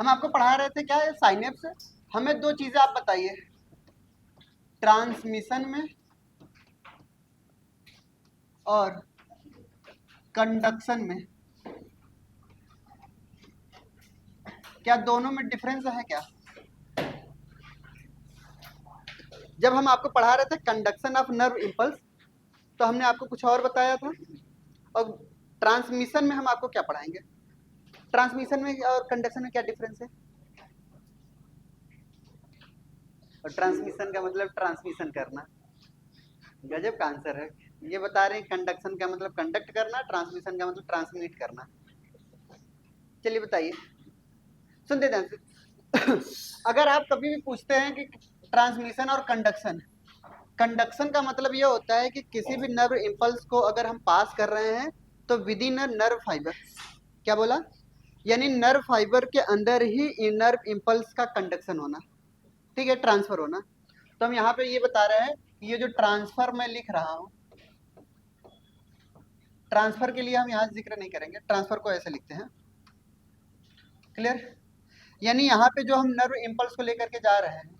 हम आपको पढ़ा रहे थे क्या है साइनेप्स। हमें दो चीजें आप बताइए, ट्रांसमिशन में और कंडक्शन में, क्या दोनों में डिफरेंस है क्या? जब हम आपको पढ़ा रहे थे कंडक्शन ऑफ नर्व इम्पल्स तो हमने आपको कुछ और बताया था, और ट्रांसमिशन में हम आपको क्या पढ़ाएंगे? ट्रांसमिशन में और कंडक्शन में क्या डिफरेंस है? और ट्रांसमिशन का मतलब ट्रांसमिशन करना, गजब का आंसर है। ये बता रहे हैं कंडक्शन का मतलब कंडक्ट करना, ट्रांसमिशन का मतलब ट्रांसमिट करना। चलिए बताइए, सुनते ध्यान से। अगर आप कभी भी पूछते हैं कि ट्रांसमिशन और कंडक्शन, कंडक्शन का मतलब ये होता है कि किसी भी नर्व इम्पल्स को अगर हम पास कर रहे हैं तो विद इन नर्व फाइबर, क्या बोला, यानी नर्व फाइबर के अंदर ही नर्व इम्पल्स का कंडक्शन होना, ठीक है, ट्रांसफर होना। तो हम यहाँ पे ये बता रहे हैं कि ये जो ट्रांसफर मैं लिख रहा हूँ, ट्रांसफर के लिए हम यहाँ जिक्र नहीं करेंगे, ट्रांसफर को ऐसे लिखते हैं, क्लियर। यानी यहाँ पे जो हम नर्व इम्पल्स को लेकर के जा रहे हैं,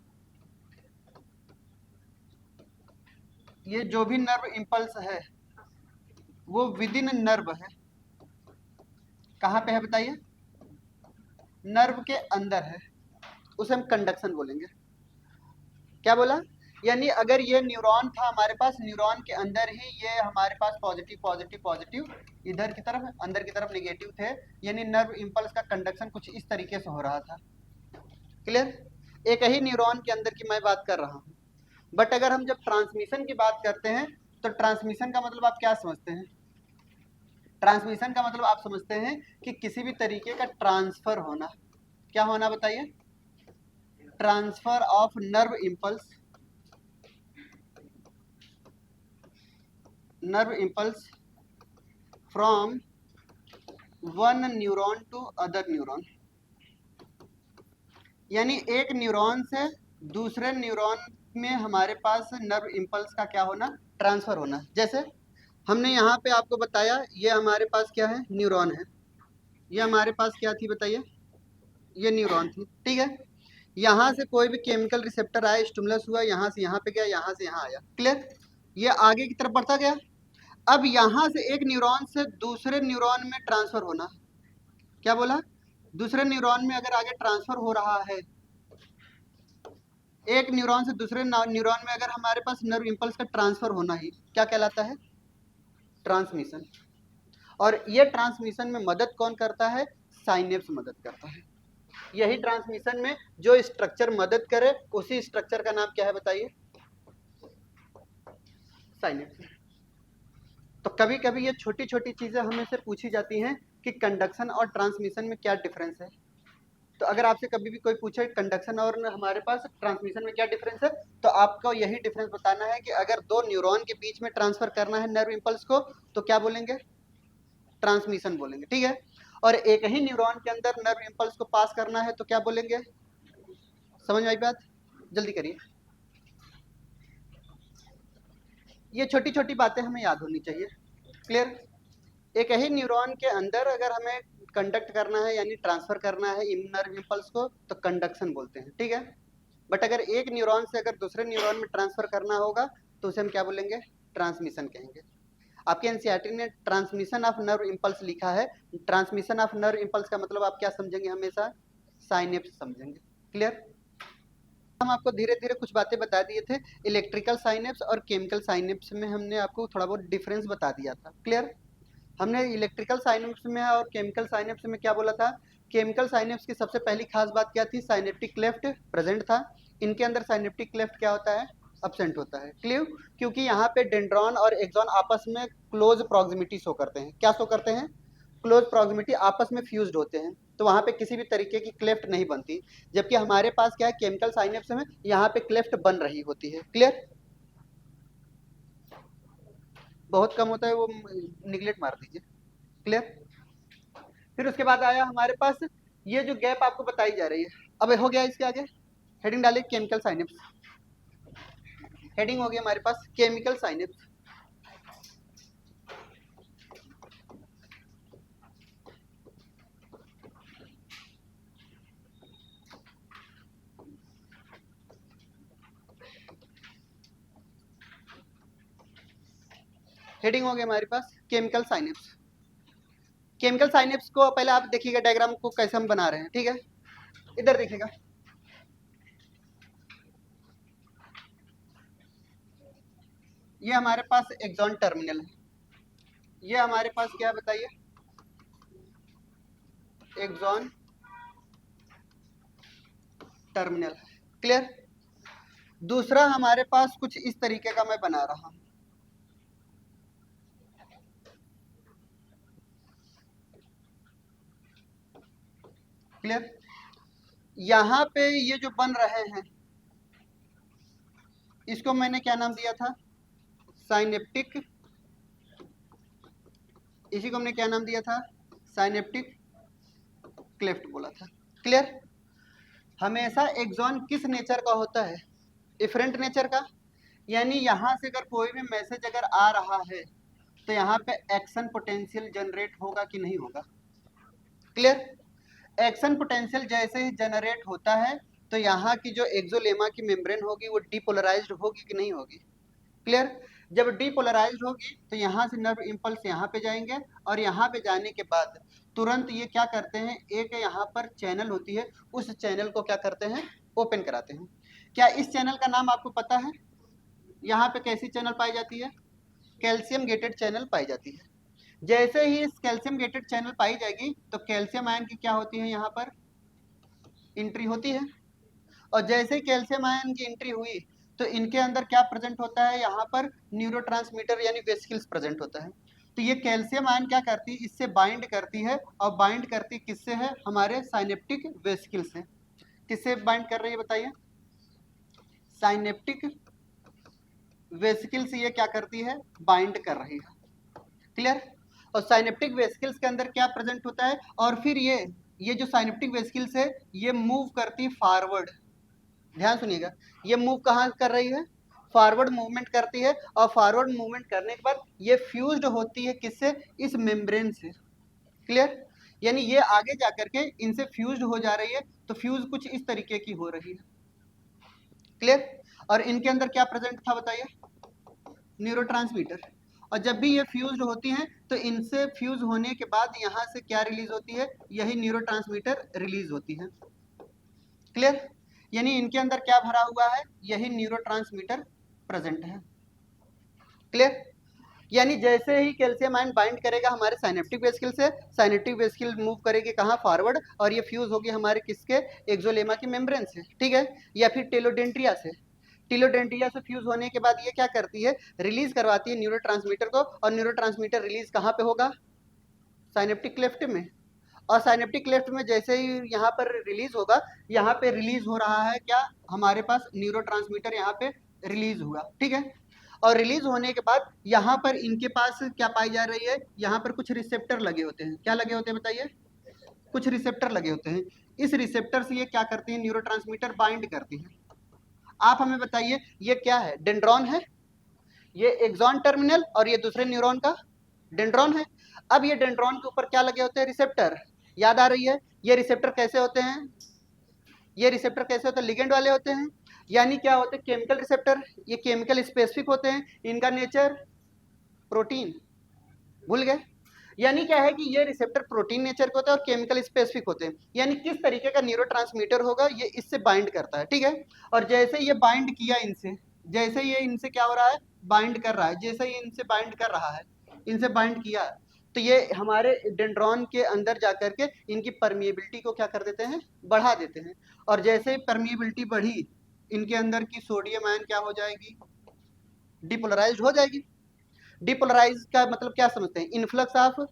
ये जो भी नर्व इम्पल्स है वो विद इन नर्व है। कहाँ पे है बताइए? नर्व के अंदर है, उसे हम कंडक्शन बोलेंगे। क्या बोला? यानी अगर ये न्यूरॉन था हमारे पास, न्यूरॉन के अंदर ही ये हमारे पास पॉजिटिव पॉजिटिव पॉजिटिव, इधर की तरफ अंदर की तरफ नेगेटिव थे, यानी नर्व इम्पल्स का कंडक्शन कुछ इस तरीके से हो रहा था, क्लियर। एक ही न्यूरॉन के अंदर की मैं बात कर रहा हूँ। बट अगर हम जब ट्रांसमिशन की बात करते हैं तो ट्रांसमिशन का मतलब आप क्या समझते हैं? ट्रांसमिशन का मतलब आप समझते हैं कि किसी भी तरीके का ट्रांसफर होना। क्या होना बताइए? Transfer of nerve impulse, nerve impulse from one neuron to other neuron, यानी एक न्यूरॉन से दूसरे न्यूरॉन में हमारे पास नर्व इम्पल्स का क्या होना? ट्रांसफर होना। जैसे हमने यहाँ पे आपको बताया ये हमारे पास क्या है? न्यूरॉन है। ये हमारे पास क्या थी बताइए? ये न्यूरॉन थी, ठीक है। यहाँ से कोई भी केमिकल रिसेप्टर आया, स्टिमुलस हुआ, यहाँ से यहाँ पे गया, यहाँ से यहाँ आया, क्लियर। ये आगे की तरफ बढ़ता गया। अब यहाँ से एक न्यूरॉन से दूसरे न्यूरॉन में ट्रांसफर होना। क्या बोला? दूसरे न्यूरॉन में अगर आगे ट्रांसफर हो रहा है, एक न्यूरॉन से दूसरे न्यूरॉन में अगर हमारे पास नर्व इम्पल्स का ट्रांसफर होना ही क्या कहलाता है? ट्रांसमिशन। और ये ट्रांसमिशन में मदद कौन करता है? साइनेप्स मदद करता है। यही ट्रांसमिशन में जो स्ट्रक्चर मदद करे उसी स्ट्रक्चर का नाम क्या है बताइए? साइनेप्स। तो कभी कभी ये छोटी छोटी चीजें हमें से पूछी जाती हैं कि कंडक्शन और ट्रांसमिशन में क्या डिफरेंस है। तो अगर आपसे कभी भी कोई पूछे कंडक्शन और हमारे पास ट्रांसमिशन में क्या डिफरेंस है, तो आपको यही डिफरेंस बताना है कि अगर दो न्यूरॉन के बीच में ट्रांसफर करना है नर्व इम्पल्स को तो क्या बोलेंगे? ट्रांसमिशन बोलेंगे, ठीक है। और एक ही न्यूरॉन के अंदर नर्व इम्पल्स को पास करना है तो क्या बोलेंगे? समझ में आई बात? जल्दी करिए, ये छोटी छोटी बातें हमें याद होनी चाहिए, क्लियर। एक ही न्यूरॉन के अंदर अगर हमें कंडक्ट करना है यानी ट्रांसफर करना है नर्व इम्पल्स को तो कंडक्शन बोलते हैं, ठीक है। बट अगर एक न्यूरॉन से अगर दूसरे न्यूरॉन में ट्रांसफर करना होगा तो उसे हम क्या बोलेंगे? ट्रांसमिशन कहेंगे। आपके एनसीईआरटी ने ट्रांसमिशन ऑफ नर्व इम्पल्स लिखा है। ट्रांसमिशन ऑफ नर्व इम्पल्स का मतलब आप क्या समझेंगे? हमेशा साइनेप्स समझेंगे, क्लियर। हम आपको धीरे धीरे कुछ बातें बता दिए थे। इलेक्ट्रिकल साइनेप्स और केमिकल साइनेप्स में हमने आपको थोड़ा बहुत डिफरेंस बता दिया था, क्लियर। हमने इलेक्ट्रिकल साइनेप्स में और केमिकल साइनेप्स में क्या बोला था? केमिकल साइनेप्स की सबसे पहली खास बात क्या थी? साइनेप्टिक क्लेफ्ट प्रेजेंट था। इनके अंदर साइनेप्टिक क्लेफ्ट क्या होता है? अब्सेंट होता है, क्लियर। क्योंकि यहाँ पे डेंड्रॉन और एक्सॉन आपस में क्लोज प्रॉक्सिमिटी शो करते हैं। क्या शो करते हैं? क्लोज प्रॉक्सिमिटी, आपस में फ्यूज्ड होते हैं, तो वहाँ पे किसी भी तरीके की क्लेफ्ट नहीं बनती। जबकि हमारे पास क्या है? केमिकल साइनेप्स में यहाँ पे क्लेफ्ट बन रही होती है, क्लियर। बहुत कम होता है वो निगलेक्ट मार दीजिए, क्लियर। फिर उसके बाद आया हमारे पास ये जो गैप आपको बताई जा रही है, अब हो गया इसके आगे हेडिंग डालिए केमिकल साइनेप्स। हेडिंग हो गया हमारे पास केमिकल साइनेप्स। हेडिंग हो गया हमारे पास केमिकल साइनेप्स। केमिकल साइनेप्स को पहले आप देखिएगा डायग्राम को कैसे हम बना रहे हैं, ठीक है। इधर देखिएगा, ये हमारे पास एक्सॉन टर्मिनल है, ये हमारे पास क्या है बताइए, एक्सॉन टर्मिनल है। क्लियर। दूसरा हमारे पास कुछ इस तरीके का मैं बना रहा हूं, क्लियर। यहां पे ये जो बन रहे हैं इसको मैंने क्या नाम दिया था, साइनेप्टिक, इसी को हमने क्या नाम दिया था, साइनेप्टिक क्लेफ्ट बोला था। क्लियर। हमेशा एक्सॉन किस नेचर का होता है, इफरेंट नेचर का, यानी यहां से अगर कोई भी मैसेज अगर आ रहा है तो यहाँ पे एक्शन पोटेंशियल जनरेट होगा कि नहीं होगा। क्लियर। एक्शन पोटेंशियल जैसे ही जनरेट होता है तो यहाँ की जो एक्सोलेमा की मेम्ब्रेन होगी वो डीपोलराइज्ड होगी कि नहीं होगी। क्लियर। जब डीपोलराइज्ड होगी तो यहाँ से नर्व इम्पल्स यहाँ पे जाएंगे और यहाँ पे जाने के बाद तुरंत ये क्या करते हैं, एक यहाँ पर चैनल होती है, उस चैनल को क्या करते हैं, ओपन कराते हैं। क्या इस चैनल का नाम आपको पता है, यहाँ पे कैसी चैनल पाई जाती है, कैल्शियम गेटेड चैनल पाई जाती है। जैसे ही इस कैल्शियम गेटेड चैनल पाई जाएगी तो कैल्शियम आयन की क्या होती है, यहाँ पर एंट्री होती है। और जैसे ही कैल्शियम आयन की एंट्री हुई तो इनके अंदर क्या प्रेजेंट होता है, यहाँ पर न्यूरोट्रांसमीटर यानी वेसिकल्स प्रेजेंट होता है। तो ये कैल्शियम आयन क्या करती है, इससे बाइंड करती है, और बाइंड करती किससे है, हमारे साइनेप्टिक वेसिकल से। किससे बाइंड कर रही है बताइए, साइनेप्टिक वेसिकल से ये क्या करती है, बाइंड कर रही है। क्लियर। और साइनेप्टिक वेसिकल्स के अंदर क्या प्रेजेंट होता है, और फिर ये जो साइनेप्टिक वेसिकल्स है ये मूव करती फॉरवर्ड, ध्यान सुनिएगा, ये मूव कहाँ कर रही है, फॉरवर्ड मूवमेंट करती है, और फॉरवर्ड मूवमेंट करने के बाद ये फ्यूज्ड होती है किससे, इस मेम्ब्रेन से। क्लियर। यानी ये आगे जाकर के इनसे फ्यूज्ड हो जा रही है, तो फ्यूज कुछ इस तरीके की हो रही है। क्लियर। और इनके अंदर क्या प्रेजेंट था बताइए, न्यूरोट्रांसमीटर। और जब भी ये फ्यूज्ड होती हैं तो इनसे फ्यूज होने के बाद यहाँ से क्या रिलीज होती है, यही न्यूरोट्रांसमीटर रिलीज होती है। क्लियर। यानी इनके अंदर क्या भरा हुआ है, यही न्यूरोट्रांसमीटर प्रेजेंट है। क्लियर। यानी जैसे ही कैल्शियम आयन बाइंड करेगा हमारे साइनेप्टिक वेसिकल से, साइनेप्टिक वेसिकल मूव करेगी कहाँ, फॉरवर्ड, और ये फ्यूज होगी हमारे किसके, एक्सोलेमा की मेम्ब्रेन से, ठीक है, या फिर टेलोडेंड्रिया से। टेलोडेंड्रिया से फ्यूज होने के बाद ये क्या करती है, रिलीज करवाती है न्यूरोट्रांसमीटर को, और न्यूरोट्रांसमीटर रिलीज कहाँ पे होगा, साइनेप्टिक क्लेफ्ट में। और साइनेप्टिक क्लेफ्ट में जैसे ही यहाँ पर रिलीज होगा, यहाँ पे रिलीज हो रहा है क्या, हमारे पास न्यूरोट्रांसमीटर यहाँ पे रिलीज हुआ, ठीक है। और रिलीज होने के बाद यहाँ पर इनके पास क्या पाई जा रही है, यहाँ पर कुछ रिसेप्टर लगे होते हैं। क्या लगे होते हैं बताइए, कुछ रिसेप्टर लगे होते हैं। इस रिसेप्टर से ये क्या करती है, न्यूरोट्रांसमीटर बाइंड करती है। आप हमें बताइए ये क्या है, डेंड्रॉन है, ये एक्सॉन टर्मिनल, और ये दूसरे न्यूरॉन का डेंड्रॉन है। अब ये डेंड्रॉन के ऊपर क्या लगे होते हैं, रिसेप्टर। याद आ रही है, ये रिसेप्टर कैसे होते हैं, ये रिसेप्टर कैसे होते हैं, लिगेंड वाले होते हैं, यानी क्या होते हैं, केमिकल रिसेप्टर। ये केमिकल स्पेसिफिक होते हैं, इनका नेचर प्रोटीन, भूल गए। यानी क्या है कि ये रिसेप्टर प्रोटीन नेचर के होते हैं और केमिकल स्पेसिफिक होते हैं, यानी किस तरीके का न्यूरोट्रांसमीटर होगा, ये इससे बाइंड करता है, ठीक है। और जैसे ये बाइंड किया इनसे, जैसे ये इनसे क्या हो रहा है, बाइंड कर रहा है, जैसे ये इनसे बाइंड कर रहा है, इनसे बाइंड किया, तो ये हमारे डेंड्रॉन के अंदर जाकर के इनकी परमिएबिलिटी को क्या कर देते हैं, बढ़ा देते हैं। और जैसे ही परमिएबिलिटी बढ़ी, इनके अंदर की सोडियम आयन क्या हो जाएगी, डिपोलराइज्ड हो जाएगी। डिपोलराइज का मतलब क्या समझते हैं, influx of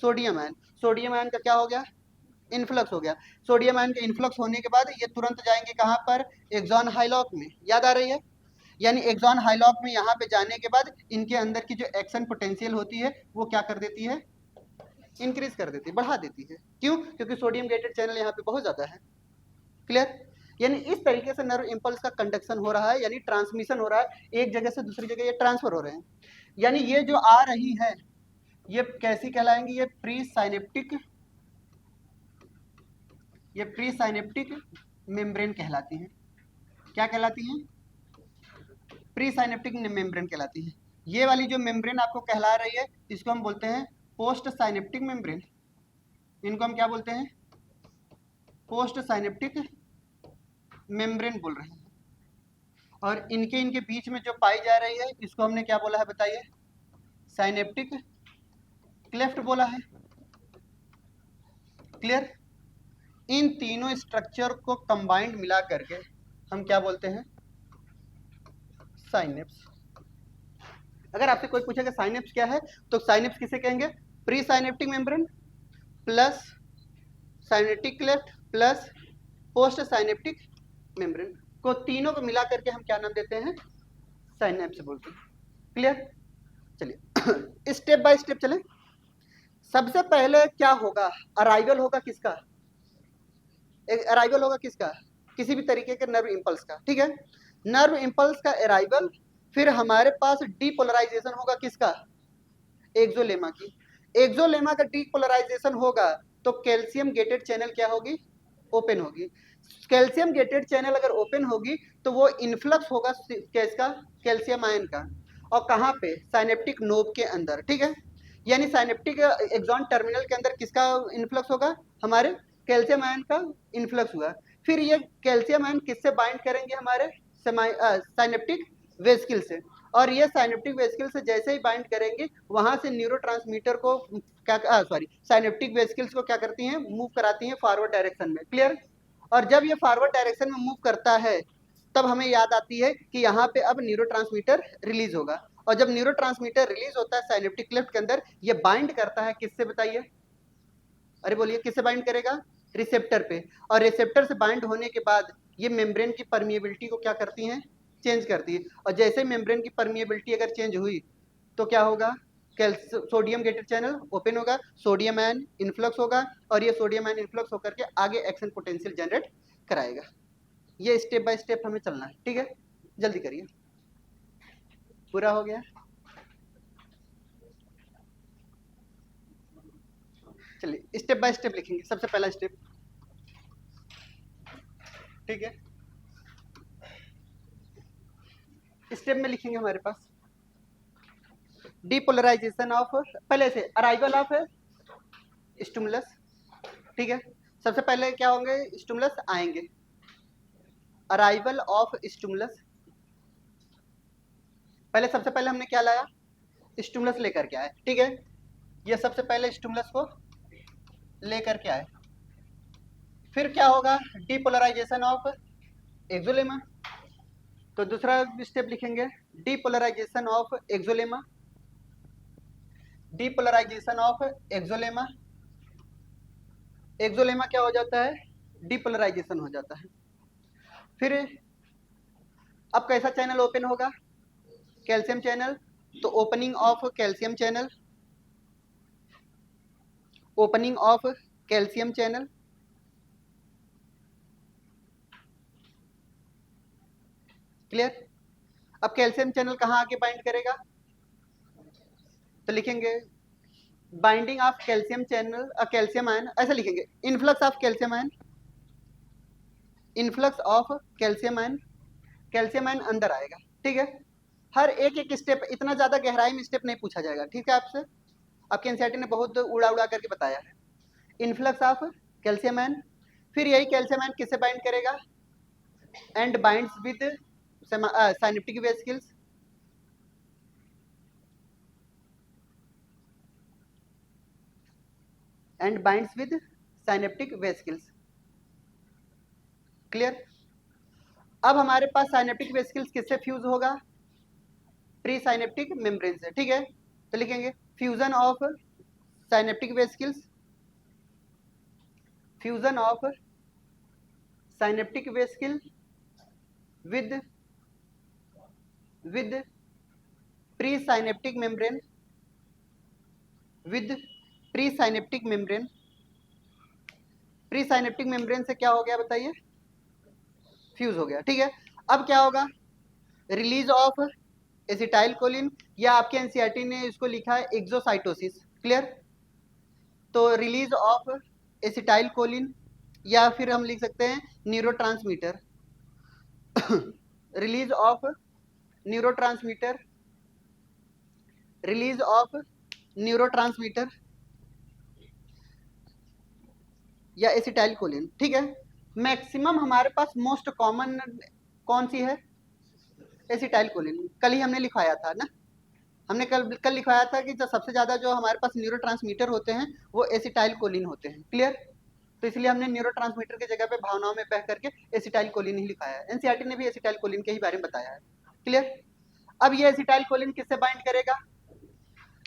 sodium ion. Sodium ion का क्या हो गया, इनफ्लक्स हो गया। सोडियम आयन के इनफ्लक्स होने के बाद ये तुरंत जाएंगे कहाँ पर, एक्सॉन हाइलॉक में। याद आ रही है, यानी एक्सॉन हाइलॉक में यहाँ पे जाने के बाद इनके अंदर की जो एक्शन पोटेंशियल होती है वो क्या कर देती है, इंक्रीज कर देती है, बढ़ा देती है। क्यों, क्योंकि सोडियम गेटेड चैनल यहाँ पे बहुत ज्यादा है। क्लियर। यानी इस तरीके से नर्व इंपल्स का कंडक्शन हो रहा है, यानी ट्रांसमिशन हो रहा है, एक जगह से दूसरी जगह ये ट्रांसफर हो रहे हैं। यानी ये जो आ रही है ये कैसी कहलाएंगी, ये प्री साइनेप्टिक मेम्ब्रेन कहलाती हैं। क्या कहलाती हैं, प्री साइनेप्टिक मेम्ब्रेन कहलाती है। ये वाली जो मेम्ब्रेन आपको कहला रही है इसको हम बोलते हैं पोस्ट साइनेप्टिक मेम्ब्रेन। इनको हम क्या बोलते हैं? पोस्ट साइनेप्टिक मेम्ब्रेन बोल रहे हैं। और इनके बीच में जो पाई जा रही है इसको हमने क्या बोला है बताइए? साइनेप्टिक क्लेफ्ट बोला है। क्लियर? इन तीनों स्ट्रक्चर को कंबाइंड मिला करके हम क्या बोलते हैं? साइनेप्स। अगर आपसे कोई पूछेगा साइनेप्स क्या है तो साइनेप्स किसे कहेंगे? Pre synaptic membrane plus synaptic cleft plus post synaptic membrane को तीनों को मिला करके हम क्या नाम देते हैं? साइनेप्स बोलते हैं। क्लियर? चलिए स्टेप बाय स्टेप चलें। सबसे पहले क्या होगा? अराइवल होगा किसका? अराइवल होगा किसका? किसी भी तरीके के नर्व इंपल्स का। ठीक है, नर्व इंपल्स का अराइवल। फिर हमारे पास डीपोलराइजेशन होगा किसका? एक्सोलेमा की। एक्सोलेमा का डीपोलराइजेशन होगा तो कैल्शियम गेटेड चैनल क्या होगी? ओपन होगी। कैल्शियम गेटेड चैनल अगर ओपन होगी तो वो इन्फ्लक्स होगा किसका? कैल्शियम आयन का। और कहाँ पे? साइनेप्टिक नोब के अंदर। ठीक है, यानी साइनेप्टिक एक्सॉन टर्मिनल के अंदर किसका इन्फ्लक्स होगा? हमारे कैल्शियम आयन का इन्फ्लक्स हुआ। फिर ये कैल्शियम आयन किससे बाइंड करेंगे? हमारे साइनेप्टिक वेसिकल से। और ये साइनेप्टिक वेसिकल से जैसे ही बाइंड करेंगे वहां से न्यूरोट्रांसमीटर को क्या साइनेप्टिक वेसिकल्स को क्या करती हैं? मूव कराती हैं फॉरवर्ड डायरेक्शन में। क्लियर? और जब ये फॉरवर्ड डायरेक्शन में मूव करता है तब हमें याद आती है कि यहाँ पे अब न्यूरोट्रांसमीटर रिलीज होगा। और जब न्यूरोट्रांसमीटर रिलीज होता है साइनेप्टिक क्लेफ्ट के अंदर, ये बाइंड करता है किससे बताइए? अरे बोलिए, किससे बाइंड करेगा? रिसेप्टर पे। और रिसेप्टर से बाइंड होने के बाद ये मेम्ब्रेन की परमिएबिलिटी को क्या करती हैं? चेंज करती है। और जैसे मेम्ब्रेन की परमिएबिलिटी अगर चेंज हुई तो क्या होगा? सोडियम गेटेड चैनल ओपन होगा, सोडियम आयन इन्फ्लक्स होगा और ये सोडियम आयन इन्फ्लक्स होकर के आगे एक्शन पोटेंशियल जनरेट कराएगा। ये स्टेप बाय स्टेप हमें चलना है। ठीक है, जल्दी करिए। पूरा हो गया? चलिए स्टेप बाय स्टेप लिखेंगे। सबसे पहला स्टेप, ठीक है, स्टेप में लिखेंगे हमारे पास डीपोलराइजेशन ऑफ, पहले से अराइवल ऑफ स्टिमुलस। ठीक है, सबसे पहले क्या होंगे? स्टिमुलस आएंगे। अराइवल ऑफ स्टिमुलस, पहले सबसे पहले हमने क्या लाया? स्टिमुलस लेकर के आए। ठीक है, ये सबसे पहले स्टिमुलस को लेकर के आए। फिर क्या होगा? Depolarization of axolemma. तो दूसरा स्टेप लिखेंगे depolarization of axolemma. Depolarization of axolemma, axolemma क्या हो जाता है? डीपोलराइजेशन हो जाता है। फिर अब कैसा चैनल ओपन होगा? Calcium channel. तो opening of calcium channel, opening of calcium channel. Clear? अब कैल्शियम चैनल कहाँ आके बाइंड करेगा? तो लिखेंगे binding of calcium channel, calcium ion, ऐसा लिखेंगे influx of calcium ion, influx of calcium ion. Calcium ion अंदर आएगा। ठीक है, हर एक एक स्टेप, इतना ज्यादा गहराई में स्टेप नहीं पूछा जाएगा। ठीक है, आपसे आपके एनसीईआरटी ने बहुत उड़ा उड़ा करके बताया है। इन्फ्लक्स ऑफ कैल्शियम आयन, फिर यही कैल्शियम आयन किससे बाइंड करेगा? And binds with synaptic vesicles. And binds with synaptic vesicles. Clear? अब हमारे पास साइनेप्टिक वेसिकल्स किससे फ्यूज होगा? प्री साइनेप्टिक मेम्ब्रेन से। ठीक है, तो लिखेंगे fusion of synaptic vesicles, fusion of synaptic vesicle with pre synaptic membrane, with pre synaptic membrane. Pre synaptic membrane से क्या हो गया बताइए? फ्यूज हो गया। ठीक है, अब क्या होगा? रिलीज ऑफ एसिटाइल कोलिन, या आपके एनसीईआरटी ने इसको लिखा है एक्सोसाइटोसिस। क्लियर? तो रिलीज ऑफ एसिटाइल कोलिन, या फिर हम लिख सकते हैं neurotransmitter. Release of neurotransmitter release of neurotransmitter या एसिटाइलकोलिन, ठीक है। मैक्सिमम हमारे पास मोस्ट कॉमन कौन सी है? एसिटाइलकोलिन। कल ही हमने लिखवाया था ना, हमने कल लिखवाया था कि जो सबसे ज्यादा जो हमारे पास न्यूरोट्रांसमीटर होते हैं वो एसिटाइलकोलिन होते हैं। क्लियर? तो इसलिए हमने न्यूरोट्रांसमीटर की जगह पे भावनाओं में बह करके एसिटाइलकोलिन ही लिखाया है। एनसीईआरटी ने भी एसिटाइलकोलिन के ही बारे में बताया है। क्लियर? अब ये एसिटाइलकोलिन किससे बाइंड करेगा?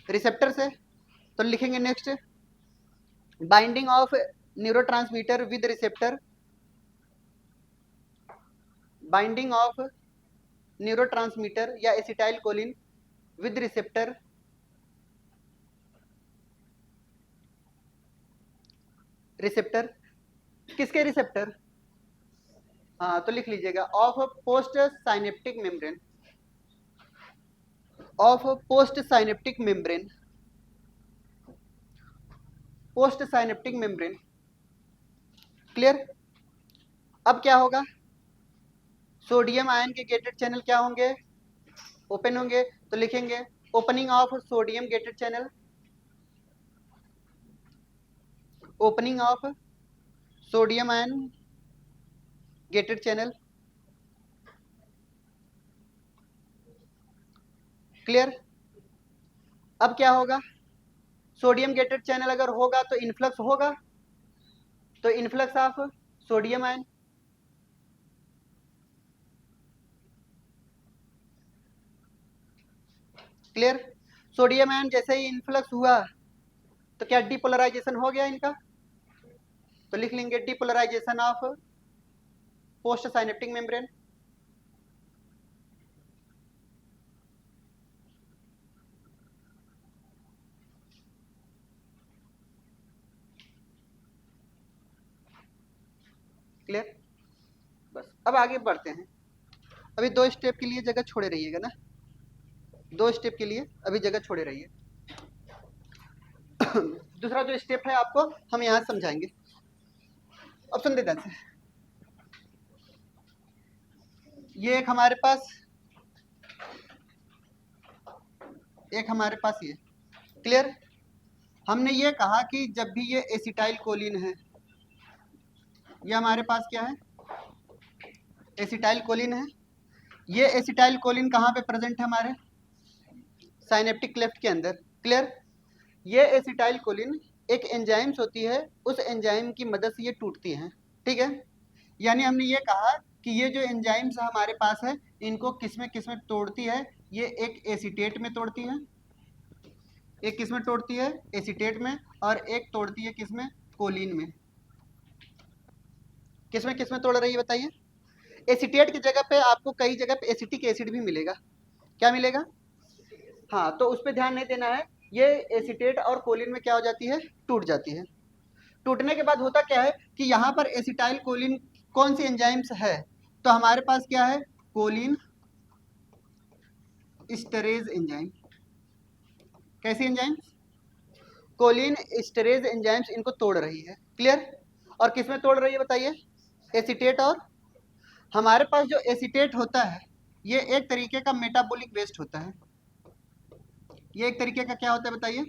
रिसेप्टर से। तो लिखेंगे next, binding of neurotransmitter with receptor, binding of neurotransmitter या एसिटाइलकोलिन विद रिसेप्टर रिसेप्टर किसके रिसेप्टर? हाँ, तो लिख लीजिएगा of post synaptic membrane, of post synaptic membrane, post synaptic membrane. Clear? अब क्या होगा? सोडियम आयन के गेटेड चैनल क्या होंगे? ओपन होंगे। तो लिखेंगे opening of sodium gated channel, opening of sodium ion gated channel. Clear? अब क्या होगा? सोडियम गेटेड चैनल अगर होगा तो इन्फ्लक्स होगा, तो influx of sodium ion. Clear? Sodium ion जैसे ही इन्फ्लक्स हुआ तो क्या डिपोलराइजेशन हो गया इनका? तो लिख लेंगे depolarisation of post synaptic membrane. Clear? बस अब आगे बढ़ते हैं। अभी 2 स्टेप के लिए जगह छोड़े रहिएगा ना, 2 स्टेप के लिए अभी जगह छोड़े रहिए। दूसरा जो स्टेप है आपको हम यहां समझाएंगे। ऑप्शन दे देते हैं। ये एक हमारे पास ये। क्लियर? हमने ये कहा कि जब भी ये एसिटाइल कोलिन है, ये हमारे पास क्या है? एसिटाइल कोलिन है। ये एसिटाइल कोलिन कहाँ पे प्रेजेंट है? हमारे साइनेप्टिक क्लेफ्ट के अंदर। क्लियर? ये एसिटाइल कोलिन एक एंजाइम्स होती है, उस एंजाइम की मदद से ये टूटती हैं। ठीक है? यानी हमने ये कहा कि ये जो एंजाइम्स हमारे पास है इनको किस में तोड़ती है? ये एक एसीटेट में तोड़ती है, एक किस में तोड़ती है? एसीटेट में, और एक तोड़ती है किस में? कोलिन में। किस में तोड़ रही है बताइए? एसीटेट की जगह पे आपको कई जगह पे एसिटिक एसिड भी मिलेगा। क्या मिलेगा? हाँ, तो उस पर ध्यान नहीं देना है। ये एसीटेट और कोलिन में क्या हो जाती है? टूट जाती है। टूटने के बाद होता क्या है कि यहाँ पर एसिटाइल कोलिन कौन सी एंजाइम्स है? तो हमारे पास क्या है? Choline esterase enzyme. कैसी एंजाइम्स? कोलिन स्टेरेज एंजाइम्स इनको तोड़ रही है। क्लियर? और किस में तोड़ रही है बताइए? एसीटेट। और हमारे पास जो एसीटेट होता है ये एक तरीके का मेटाबॉलिक वेस्ट होता है। ये एक तरीके का क्या होता है बताइए?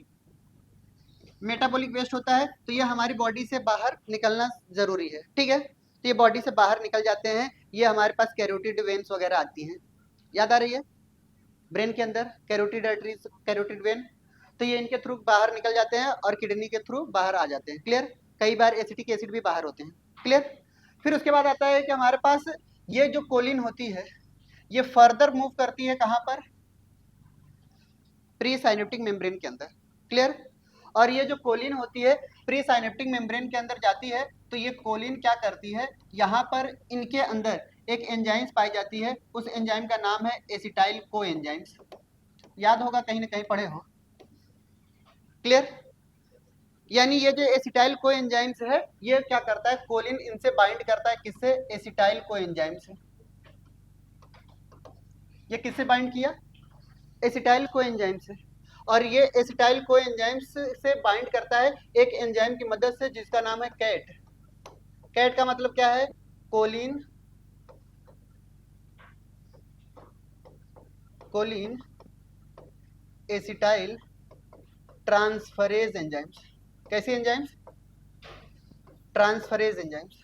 मेटाबॉलिक वेस्ट होता है। तो ये हमारी बॉडी से बाहर निकलना जरूरी है। ठीक है? तो ये बॉडी से बाहर निकल जाते हैं। ये हमारे पास कैरोटिड वेन्स वगैरह आती हैं। याद आ रही है? ब्रेन के अंदर कैरोटिड आर्टरीज, कैरोटिड वेन, तो ये इनके थ्रू बाहर निकल जाते हैं और किडनी के थ्रू बाहर आ जाते हैं। क्लियर? कई बार एसिटिक एसिड भी बाहर होते हैं। क्लियर? फिर उसके बाद आता है कि हमारे पास ये जो कोलिन होती है ये फर्दर मूव करती है कहाँ पर? प्री साइनेप्टिक मेम्ब्रेन के अंदर। क्लियर? और ये जो कोलिन होती है प्री साइनेप्टिक मेम्ब्रेन के अंदर जाती है, तो ये कोलिन क्या करती है? यहाँ पर इनके अंदर एक एंजाइम्स पाई जाती है, उस एंजाइम का नाम है एसिटाइल को एंजाइम्स। याद होगा, कहीं ना कहीं पढ़े हो। क्लियर? यानी ये जो एसिटाइल को एंजाइम्स है ये क्या करता है? कोलिन इनसे बाइंड करता है। किससे? एसिटाइल को एंजाइम से। ये किससे बाइंड किया? एसिटाइल को एंजाइम से। और ये एसिटाइल को एंजाइम से बाइंड करता है एक एंजाइम की मदद से जिसका नाम है कैट। कैट का मतलब क्या है? Choline choline acetyl transferase enzymes. कैसी एंजाइम्स? Transferase enzymes.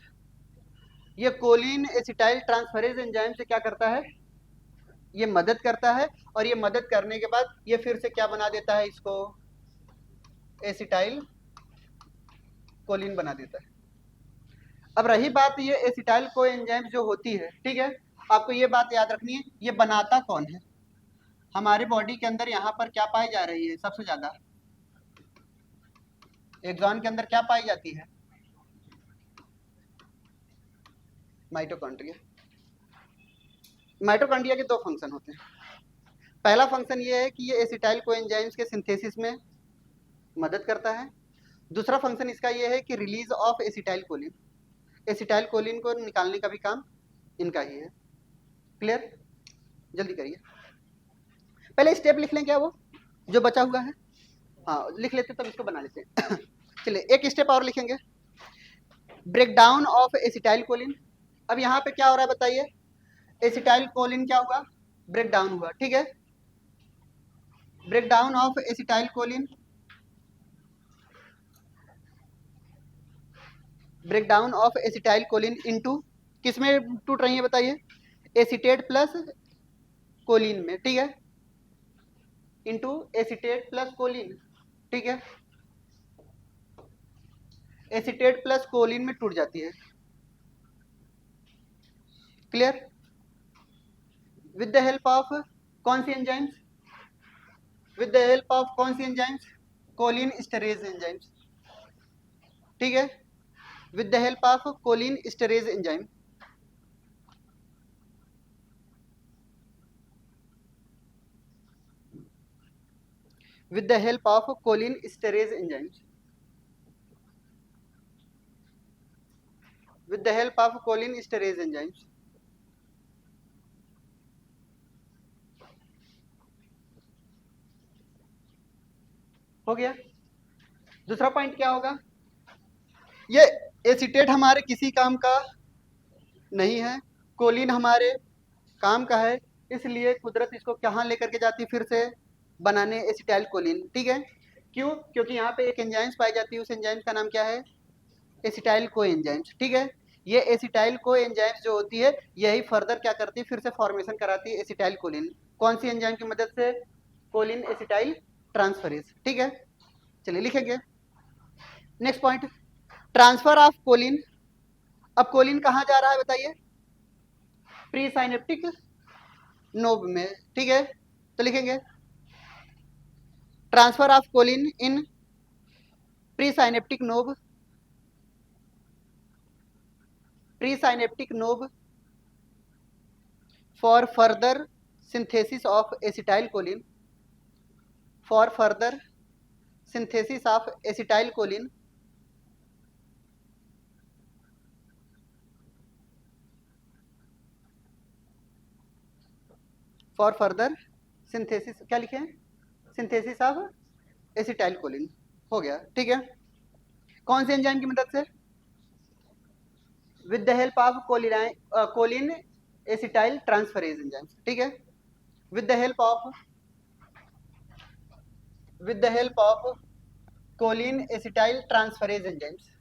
ये कोलिन एसिटाइल ट्रांसफरेज एंजाइम से क्या करता है? ये मदद करता है, और ये मदद करने के बाद ये फिर से क्या बना देता है? इसको एसिटाइल कोलिन बना देता है। अब रही बात ये एसिटाइल को एंजाइम जो होती है, ठीक है, आपको ये बात याद रखनी है, ये बनाता कौन है? हमारे बॉडी के अंदर यहाँ पर क्या पाई जा रही है सबसे ज्यादा? एक्सॉन के अंदर क्या पाई जाती है? माइटोकॉन्ड्रिया। माइटोकॉन्ड्रिया के दो फंक्शन होते हैं। पहला फंक्शन ये है कि ये एसिटाइल कोएंजाइम्स के सिंथेसिस में मदद करता है। दूसरा फंक्शन इसका ये है कि release of acetyl Colin. Acetyl choline को निकालने का भी काम इनका ही है। क्लियर? जल्दी करिए। पहले स्टेप लिख लें क्या वो जो बचा हुआ है? हाँ लिख लेते, तब इसको बना लेते हैं। चलिए एक स्टेप और लिखेंगे, break down of acetyl choline. अब यहाँ पे क्या हो रहा है बताइए? एसिटाइल कोलिन क्या हुआ? ब्रेक डाउन हुआ, ठीक है। Break down of acetyl choline, break down of acetyl choline into किस में टूट रही है बताइए? एसिटेट प्लस कोलिन में, ठीक है, इनटू एसिटेट प्लस कोलिन, ठीक है। एसिटेट प्लस कोलिन में टूट जाती है। Clear? With the help of कौन सी enzymes? With the help of कौन सी एंजाइम्स? कोलिन स्टेरेज एंजाइम्स, ठीक है, with the help of choline esterase enzyme. with the help of choline esterase enzymes, with the help of choline esterase enzymes। हो गया। दूसरा point क्या होगा? ये एसिटेट हमारे किसी काम का नहीं है, कोलिन हमारे काम का है, इसलिए कुदरत इसको कहाँ लेकर के जाती है? फिर से बनाने एसिटाइल कोलिन, ठीक है। क्यों? क्योंकि यहाँ पे एक एंजाइम्स पाई जाती है, उस एंजाइम्स का नाम क्या है? एसिटाइल को एंजाइम्स, ठीक है। ये एसिटाइल को एंजाइम्स जो होती है, यही फर्दर क्या करती है? फिर से फॉर्मेशन कराती है एसिटाइल कोलिन। कौन सी एंजाइम की मदद से? कोलिन एसिटाइल ट्रांसफरेज, ठीक है। चलिए लिखेंगे next point, transfer of choline. अब कोलिन कहाँ जा रहा है बताइए? प्री साइनेप्टिक नोब में, ठीक है। तो लिखेंगे transfer of choline in pre synaptic knob, presynaptic knob for further synthesis of acetylcholine, for further synthesis of acetylcholine, for further synthesis, क्या लिखे हैं? synthesis of acetylcholine। हो गया, ठीक है। कौन से एंजाइम की मदद से? with the help of choline acetyl transferase enzymes, ठीक है। with the help of choline acetyl transferase enzymes।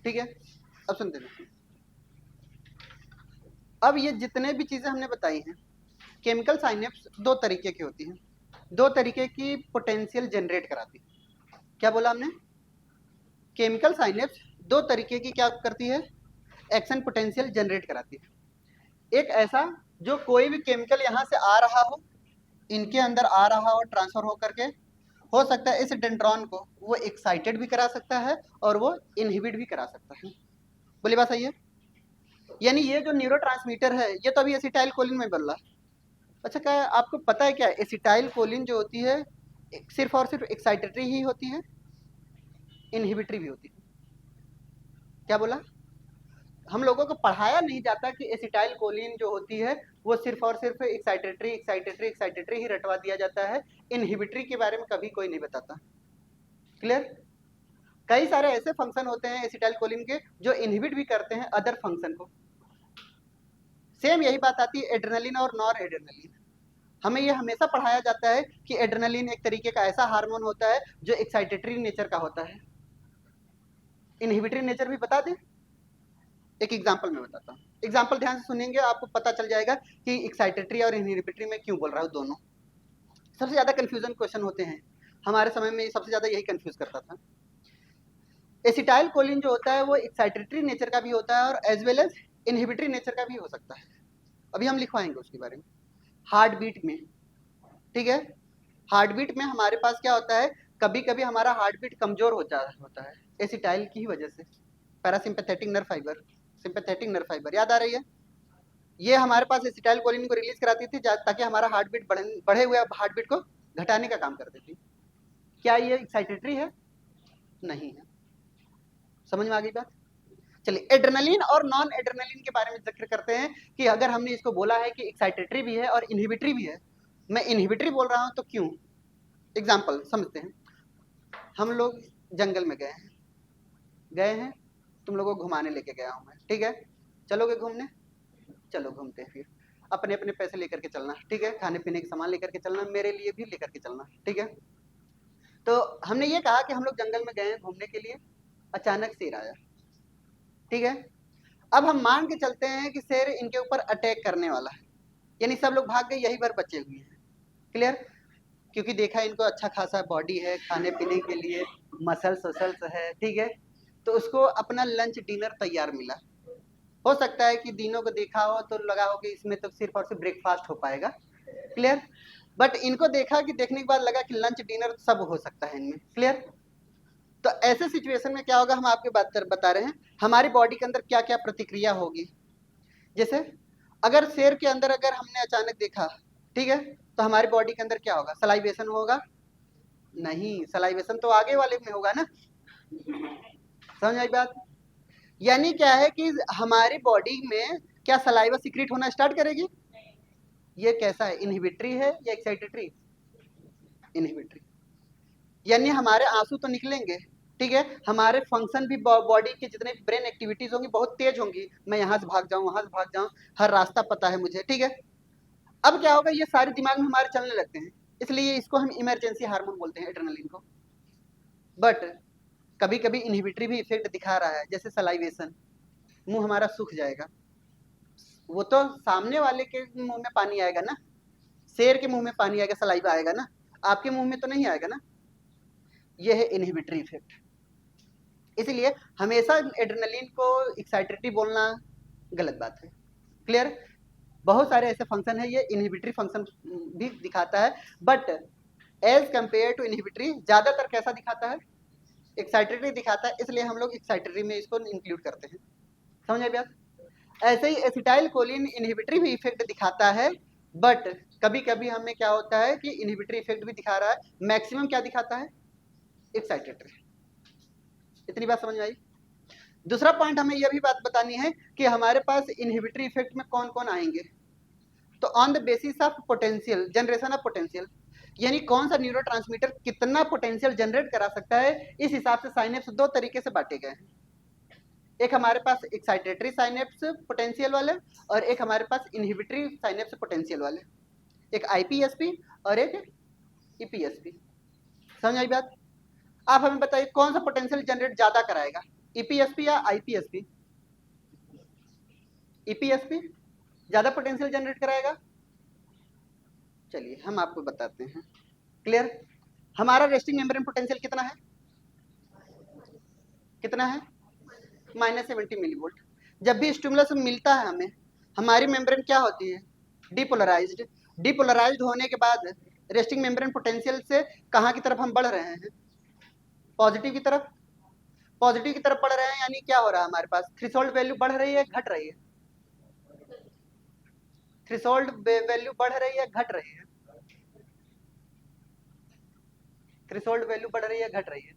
ठीक है, अब सुनते हैं। अब ये जितने भी चीजें हमने बताई हैं, केमिकल साइनेप्स दो तरीके की होती हैं, दो तरीके की पोटेंशियल जनरेट कराती है। क्या बोला हमने? केमिकल साइनेप्स दो तरीके की क्या करती है? एक्शन पोटेंशियल जनरेट कराती है। एक ऐसा जो कोई भी केमिकल यहाँ से आ रहा हो, इनके अंदर आ रहा हो, ट्रांसफर हो करके, हो सकता है इस डेंड्रॉन को वो एक्साइटेड भी करा सकता है और वो इनहिबिट भी करा सकता है। बोली बात सही है? यानी ये जो न्यूरोट्रांसमीटर है, ये तो अभी एसिटाइल कोलिन में बन रहा है। अच्छा, क्या आपको पता है क्या एसिटाइल कोलिन जो होती है सिर्फ और सिर्फ एक्साइटेटरी ही होती है, इनहिबिटरी भी होती है? क्या बोला? हम लोगों को पढ़ाया नहीं जाता कि एसिटाइल कोलिन जो होती है वो सिर्फ और सिर्फ एक्साइटेटरी एक्साइटेटरी एक्साइटेटरी ही रटवा दिया जाता है, इनहिबिटरी के बारे में कभी कोई नहीं बताता। क्लियर? कई सारे ऐसे फंक्शन होते हैं एसिटाइल कोलिन के जो इनहिबिट भी करते हैं अदर फंक्शन को। सेम यही बात आती है एड्रेनलिन और नॉर एड्रेनलिन। हमें ये हमेशा पढ़ाया जाता है कि एड्रेनलिन एक तरीके का ऐसा हार्मोन होता है जो एक्साइटेटरी नेचर का होता है। इनहिबिटरी नेचर भी बता दें? एक एग्जांपल में बताता हूँ। एग्जांपल ध्यान से सुनेंगे, आपको पता चल जाएगा कि एक्साइटेटरी और इनहिबिटरी में क्यों बोल रहा हूँ दोनों। सबसे ज्यादा कंफ्यूजन क्वेश्चन होते हैं हमारे समय में, सबसे ज्यादा यही कंफ्यूज करता था। एसिटाइल कोलिन जो होता है वो एक्साइटेटरी नेचर का भी होता है और as well as inhibitory nature का भी हो सकता है। अभी हम लिखवाएंगे उसके बारे में। हार्ट बीट में, ठीक है, हार्ट बीट में हमारे पास क्या होता है, कभी कभी हमारा हार्ट बीट कमजोर होता है एसिटाइल की वजह से। Parasympathetic nerve fibre, sympathetic nerve fibre याद आ रही है, ये हमारे पास एसिटाइल कोलिन को रिलीज कराती थी ताकि हमारा हार्ट बीट बढ़े हुए हार्ट बीट को घटाने का काम करती थी। क्या ये एक्साइटेटरी है? नहीं है। समझ में आ गई बात? चलिए एड्रेनलिन और नॉन एड्रेनलिन के बारे में जिक्र करते हैं कि अगर हमने इसको बोला है कि एक्साइटेटरी भी है और इनहिबिटरी भी है, मैं इनहिबिटरी बोल रहा हूं तो क्यों? एग्जाम्पल समझते हैं। हम लोग जंगल में गए हैं, तुम लोगों को घुमाने लेके गया हूं मैं, ठीक है, चलोगे घूमने? चलो घूमते हैं। फिर अपने अपने पैसे लेकर के चलना, ठीक है, खाने पीने के सामान लेकर के चलना, मेरे लिए भी लेकर के चलना, ठीक है। तो हमने ये कहा कि हम लोग जंगल में गए हैं घूमने के लिए, अचानक शेर आया, ठीक है। अब हम मान के चलते हैं कि शेर इनके ऊपर अटैक करने वाला है, यानी सब लोग भाग गए, यही भर बचे हुए हैं। क्लियर? क्योंकि देखा इनको अच्छा खासा बॉडी है, खाने पीने के लिए मसल्स वसल्स है, ठीक है, तो उसको अपना लंच डिनर तैयार मिला। हो सकता है कि दिनों को देखा हो तो लगा हो कि इसमें तो सिर्फ और सिर्फ ब्रेकफास्ट हो पाएगा। क्लियर? बट इनको देखा कि देखने के बाद लगा कि लंच डिनर सब हो सकता है इनमें। क्लियर? तो ऐसे सिचुएशन में क्या होगा, हम आपके बात बता रहे हैं हमारी बॉडी के अंदर क्या क्या प्रतिक्रिया होगी। जैसे अगर शेर के अंदर अगर हमने अचानक देखा, ठीक है, तो हमारी बॉडी के अंदर क्या होगा? सलाइवेशन होगा? नहीं, सलाइवेशन तो आगे वाले में होगा ना। समझ आई बात? यानी क्या है कि हमारी बॉडी में क्या सलाइवा सीक्रेट होना स्टार्ट करेगी? ये कैसा है, इनहिबिटरी है या एक्साइटेटरी? इनहिबिटरी। यानी हमारे आंसू तो निकलेंगे, ठीक है, हमारे फंक्शन भी बॉडी के जितने ब्रेन एक्टिविटीज होंगी बहुत तेज होंगी, मैं यहाँ से भाग जाऊं वहां से भाग जाऊं, हर रास्ता पता है मुझे, ठीक है। अब क्या होगा, ये सारे दिमाग में हमारे चलने लगते हैं, इसलिए इसको हम इमरजेंसी हार्मोन बोलते हैं, एड्रेनलिन को। बट कभी कभी इनहिबिटरी भी इफेक्ट दिखा रहा है, जैसे सलाइवेशन, मुंह हमारा सूख जाएगा, वो तो सामने वाले के मुंह में पानी आएगा ना, शेर के मुंह में पानी आएगा, सलाइवा आएगा ना, आपके मुंह में तो नहीं आएगा ना। ये है इनहिबिटरी इफेक्ट। इसलिए हमेशा एड्रेनलिन को एक्साइटेटरी बोलना गलत बात है। क्लियर? बहुत सारे ऐसे फंक्शन है, ये इनहिबिटरी फंक्शन भी दिखाता है, but as compare to inhibitory ज्यादातर कैसा दिखाता है? एक्साइटेटरी दिखाता है, इसलिए हम लोग एक्साइटेटरी में इसको इंक्लूड करते हैं। समझ आए बात? ऐसे ही एसिटाइल कोलिन इनहिबिटरी भी इफेक्ट दिखाता है, बट कभी कभी हमें क्या होता है कि इनहिबिटरी इफेक्ट भी दिखा रहा है, मैक्सिमम क्या दिखाता है? एक्साइटेटरी। इतनी बात समझ में आई? दूसरा पॉइंट हमें यह भी बात बतानी है कि हमारे पास इनहिबिटरी इफेक्ट में कौन कौन आएंगे। तो on the basis of potential generation of potential, यानी कौन सा न्यूरोट्रांसमीटर कितना पोटेंशियल जनरेट करा सकता है, इस हिसाब से साइनेप्स दो तरीके से बांटे गए हैं। एक हमारे पास एक्साइटेटरी साइनेप्स पोटेंशियल वाले और एक हमारे पास इनहिबिटरी साइनेप्स पोटेंशियल वाले, एक आईपीएसपी और एक ईपीएसपी। समझ आई बात? आप हमें बताइए कौन सा पोटेंशियल जनरेट ज्यादा कराएगा, ईपीएसपी या आईपीएसपी? ईपीएसपी ज्यादा पोटेंशियल जनरेट कराएगा। चलिए हम आपको बताते हैं। क्लियर? हमारा रेस्टिंग मेम्ब्रेन पोटेंशियल कितना है? कितना है? -70 मिलीवोल्ट। जब भी स्टिमुलस मिलता है हमें, हमारी मेम्ब्रेन क्या होती है? डिपोलराइज्ड। डिपोलराइज्ड होने के बाद रेस्टिंग मेम्ब्रेन पोटेंशियल से कहाँ की तरफ हम बढ़ रहे हैं? पॉजिटिव की तरफ। पॉजिटिव की तरफ बढ़ रहे हैं, यानी क्या हो रहा है हमारे पास? थ्रेशोल्ड वैल्यू बढ़ रही है, घट रही है? थ्रेशोल्ड वैल्यू बढ़ रही है, घट रही है? थ्रेशोल्ड वैल्यू बढ़ रही है, घट रही है?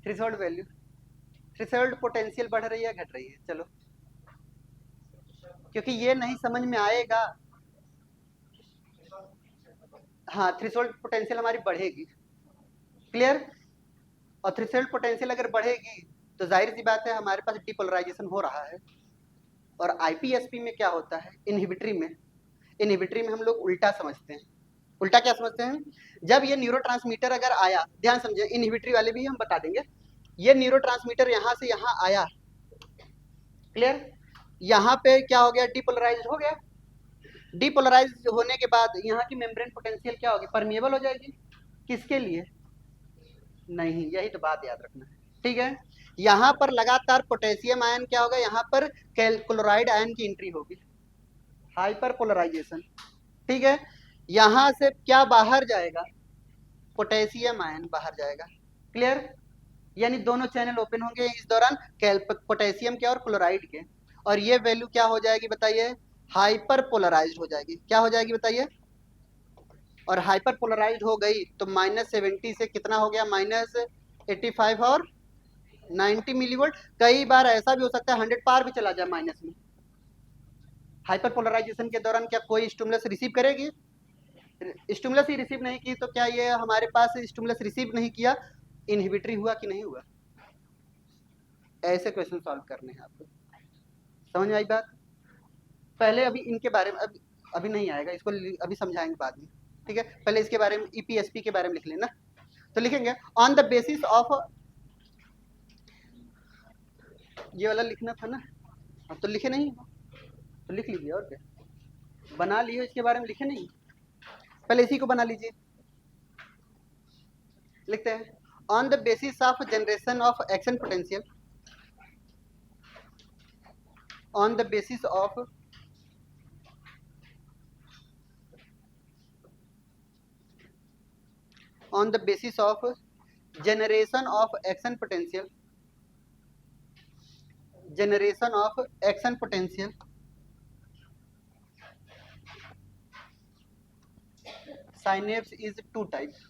थ्रेशोल्ड वैल्यू, थ्रेशोल्ड पोटेंशियल बढ़ रही है घट रही है, चलो क्योंकि ये नहीं समझ में आएगा। हाँ, थ्रेशोल्ड पोटेंशियल हमारी बढ़ेगी, क्लियर। और थ्रेशोल्ड पोटेंशियल अगर बढ़ेगी तो जाहिर सी बात है हमारे पास डिपोलराइजेशन हो रहा है। और आईपीएसपी में क्या होता है, इनहिबिटरी में हम लोग उल्टा समझते हैं। उल्टा क्या समझते हैं, जब ये न्यूरोट्रांसमीटर अगर आया, ध्यान समझे, इनहिबिटरी वाले भी हम बता देंगे, ये न्यूरोट्रांसमीटर यहाँ से यहाँ आया, क्लियर, यहाँ पे क्या हो गया, डिपोलराइज हो गया। डिपोलराइज होने के बाद यहाँ की मेम्ब्रेन पोटेंशियल क्या होगी, परमिएबल हो जाएगी। किसके लिए, नहीं, यही तो बात याद रखना है, ठीक है। यहाँ पर लगातार पोटेशियम आयन क्या होगा, यहाँ पर क्लोराइड आयन की एंट्री होगी, हाइपर पोलराइजेशन, ठीक है। यहाँ से क्या बाहर जाएगा, पोटेशियम आयन बाहर जाएगा, क्लियर। यानी दोनों चैनल ओपन होंगे इस दौरान, पोटेशियम के और क्लोराइड के, और ये वैल्यू क्या हो जाएगी बताइए, हाइपर पोलराइज्ड हो जाएगी। क्या हो जाएगी बताइए, और हाइपर पोलराइज्ड हो गई तो -70 से कितना हो गया, -85 और 90 मिलीवोल्ट। कई बार ऐसा भी हो सकता है 100 पार भी चला जाए माइनस में। हाइपर पोलराइजेशन के दौरान क्या कोई स्टिमुलस रिसीव करेगी, स्टिमुलस ही रिसीव नहीं की तो क्या ये हमारे पास स्टिमुलस रिसीव नहीं किया, इनहिबिटरी हुआ कि नहीं हुआ। ऐसे क्वेश्चन सॉल्व करने हैं आपको, समझ में आई बात। पहले अभी इनके बारे में अभी नहीं आएगा, इसको अभी समझाएंगे बाद में, ठीक है। पहले इसके बारे में ईपीएसपी के बारे में लिख लेना। तो लिखेंगे ऑन द बेसिस ऑफ, ये वाला लिखना था ना, अब तो लिखे नहीं, तो लिख लीजिए, और क्या बना लिए, इसके बारे में लिखे नहीं, पहले इसी को बना लीजिए। लिखते हैं on the basis of generation of action potential, on the basis of on the basis of generation of action potential, generation of action potential, synapse is two types,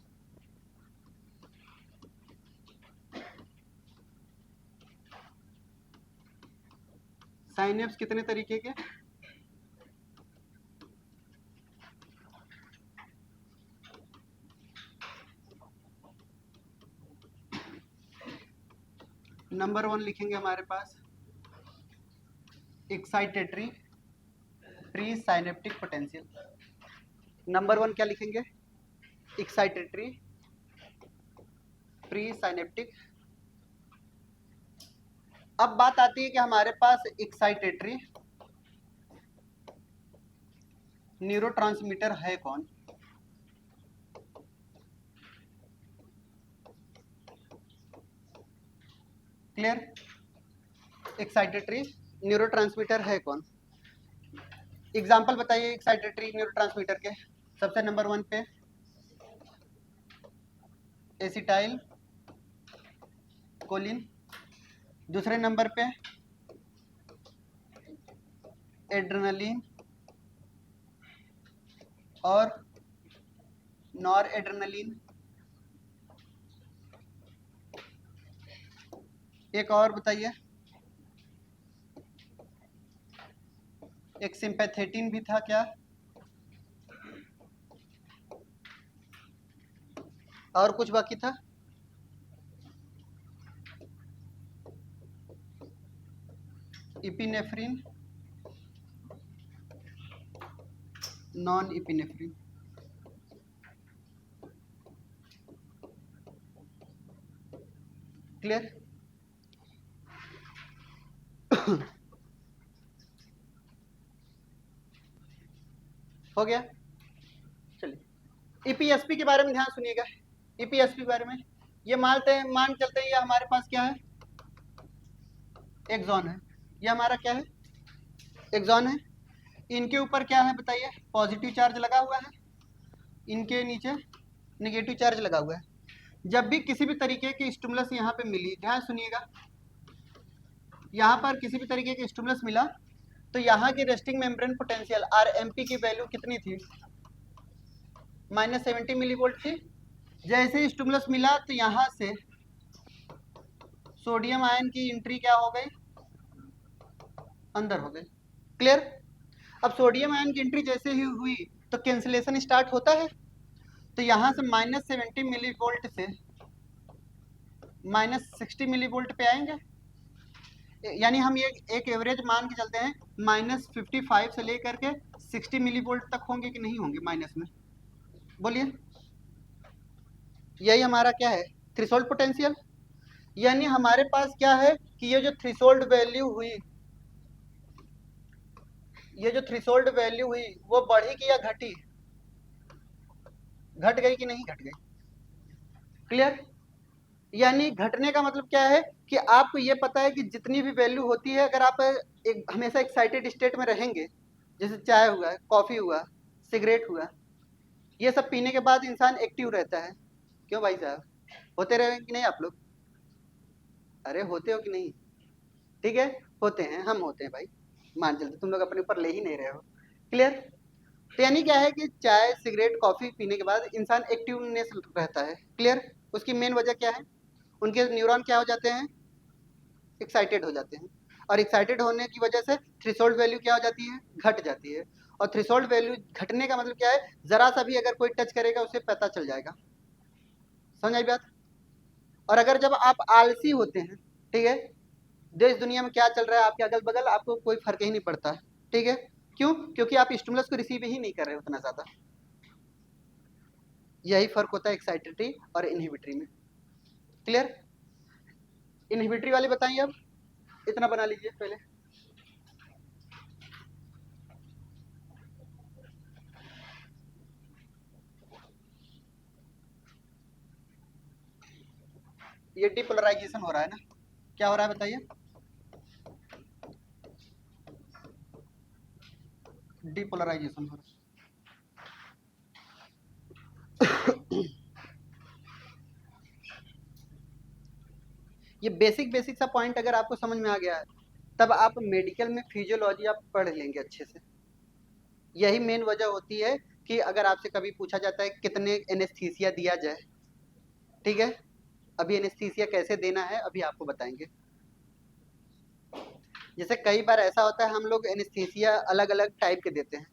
synapse कितने तरीके के, नंबर 1 लिखेंगे हमारे पास excitatory pre synaptic potential. Number 1 क्या लिखेंगे, excitatory pre synaptic. अब बात आती है कि हमारे पास एक्साइटेटरी न्यूरोट्रांसमीटर है कौन, क्लियर। एक्साइटेटरी न्यूरोट्रांसमीटर है कौन, एग्जांपल बताइए एक्साइटेटरी न्यूरोट्रांसमीटर के। सबसे नंबर 1 पे एसिटाइल कोलिन, दूसरे नंबर पे एड्रेनलिन और नॉर एड्रेनलिन, एक और बताइए, एक सिंपैथेटिन भी था क्या, और कुछ बाकी था, इपिनेफ्रिन, नॉन इपिनेफ्रिन, क्लियर। हो गया, चलिए ईपीएसपी के बारे में ध्यान सुनिएगा। ईपीएसपी के बारे में ये मान चलते हैं, ये हमारे पास क्या है, एक्सॉन है, ये हमारा क्या है, एक्सॉन है। इनके ऊपर क्या है बताइए, पॉजिटिव चार्ज लगा हुआ है, इनके नीचे नेगेटिव चार्ज लगा हुआ है। जब भी किसी भी तरीके की स्टिमुलस यहाँ पे मिली, ध्यान सुनिएगा, यहाँ पर किसी भी तरीके की स्टिमुलस मिला तो यहाँ की रेस्टिंग मेम्ब्रेन पोटेंशियल आरएमपी की वैल्यू कितनी थी, -70 मिलीवोल्ट थी। जैसे ही स्टिमुलस मिला तो यहाँ से सोडियम आयन की एंट्री क्या हो गई, अंदर हो गई। क्लियर। अब सोडियम आयन की एंट्री जैसे ही हुई तो कैंसिलेशन स्टार्ट होता है, तो यहां से -70 मिली वोल्ट से -60 मिली वोल्ट पे आएंगे। यानी हम ये एक एवरेज मान के चलते हैं, -55 से लेकर के 60 मिली वोल्ट तक होंगे कि नहीं होंगे माइनस में, बोलिए। यही हमारा क्या है, थ्रेशोल्ड पोटेंशियल। यानी हमारे पास क्या है कि ये जो थ्रेशोल्ड वैल्यू हुई, ये जो थ्रेशोल्ड वैल्यू हुई वो बढ़ी कि या घटी, घट गई कि नहीं घट गई। क्लियर। यानी घटने का मतलब क्या है कि आपको ये पता है कि जितनी भी वैल्यू होती है, अगर आप एक हमेशा एक्साइटेड स्टेट में रहेंगे, जैसे चाय हुआ, कॉफी हुआ, सिगरेट हुआ, ये सब पीने के बाद इंसान एक्टिव रहता है। क्यों भाई साहब, होते रहे कि नहीं आप लोग, अरे होते हो कि नहीं, ठीक है, होते हैं, हम होते हैं भाई, मान चलते, तुम लोग अपने ऊपर ले ही नहीं रहे हो। क्लियर। तो यानी क्या है कि चाय सिगरेट कॉफी पीने के बाद इंसान एक्टिवनेस रहता है। क्लियर। उसकी मेन वजह क्या है, उनके न्यूरॉन क्या हो जाते हैं, एक्साइटेड हो जाते हैं, और एक्साइटेड होने की वजह से थ्रेशोल्ड वैल्यू क्या हो जाती है, घट जाती है। और थ्रेशोल्ड वैल्यू घटने का मतलब क्या है, जरा सा भी अगर कोई टच करेगा उसे पता चल जाएगा। समझ आई बात। और अगर जब आप आलसी होते हैं, ठीक है, देश दुनिया में क्या चल रहा है आपके अगल बगल, आपको कोई फर्क ही नहीं पड़ता, ठीक है, क्यों, क्योंकि आप स्टिमुलस को रिसीव ही नहीं कर रहे उतना ज्यादा। यही फर्क होता है एक्साइटेटरी और इनहिबिटरी में। क्लियर। इनहिबिटरी वाले बताइए, अब इतना बना लीजिए पहले। ये डिपोलराइजेशन हो रहा है ना, क्या हो रहा है बताइए, डिपोलराइजेशन हो रहा है। ये बेसिक बेसिक सा पॉइंट अगर आपको समझ में आ गया है, तब आप मेडिकल में फिजियोलॉजी आप पढ़ लेंगे अच्छे से। यही मेन वजह होती है कि अगर आपसे कभी पूछा जाता है कितने एनेस्थीसिया दिया जाए, ठीक है, अभी एनेस्थीसिया कैसे देना है अभी आपको बताएंगे। जैसे कई बार ऐसा होता है हम लोग एनेस्थीसिया अलग अलग टाइप के देते हैं,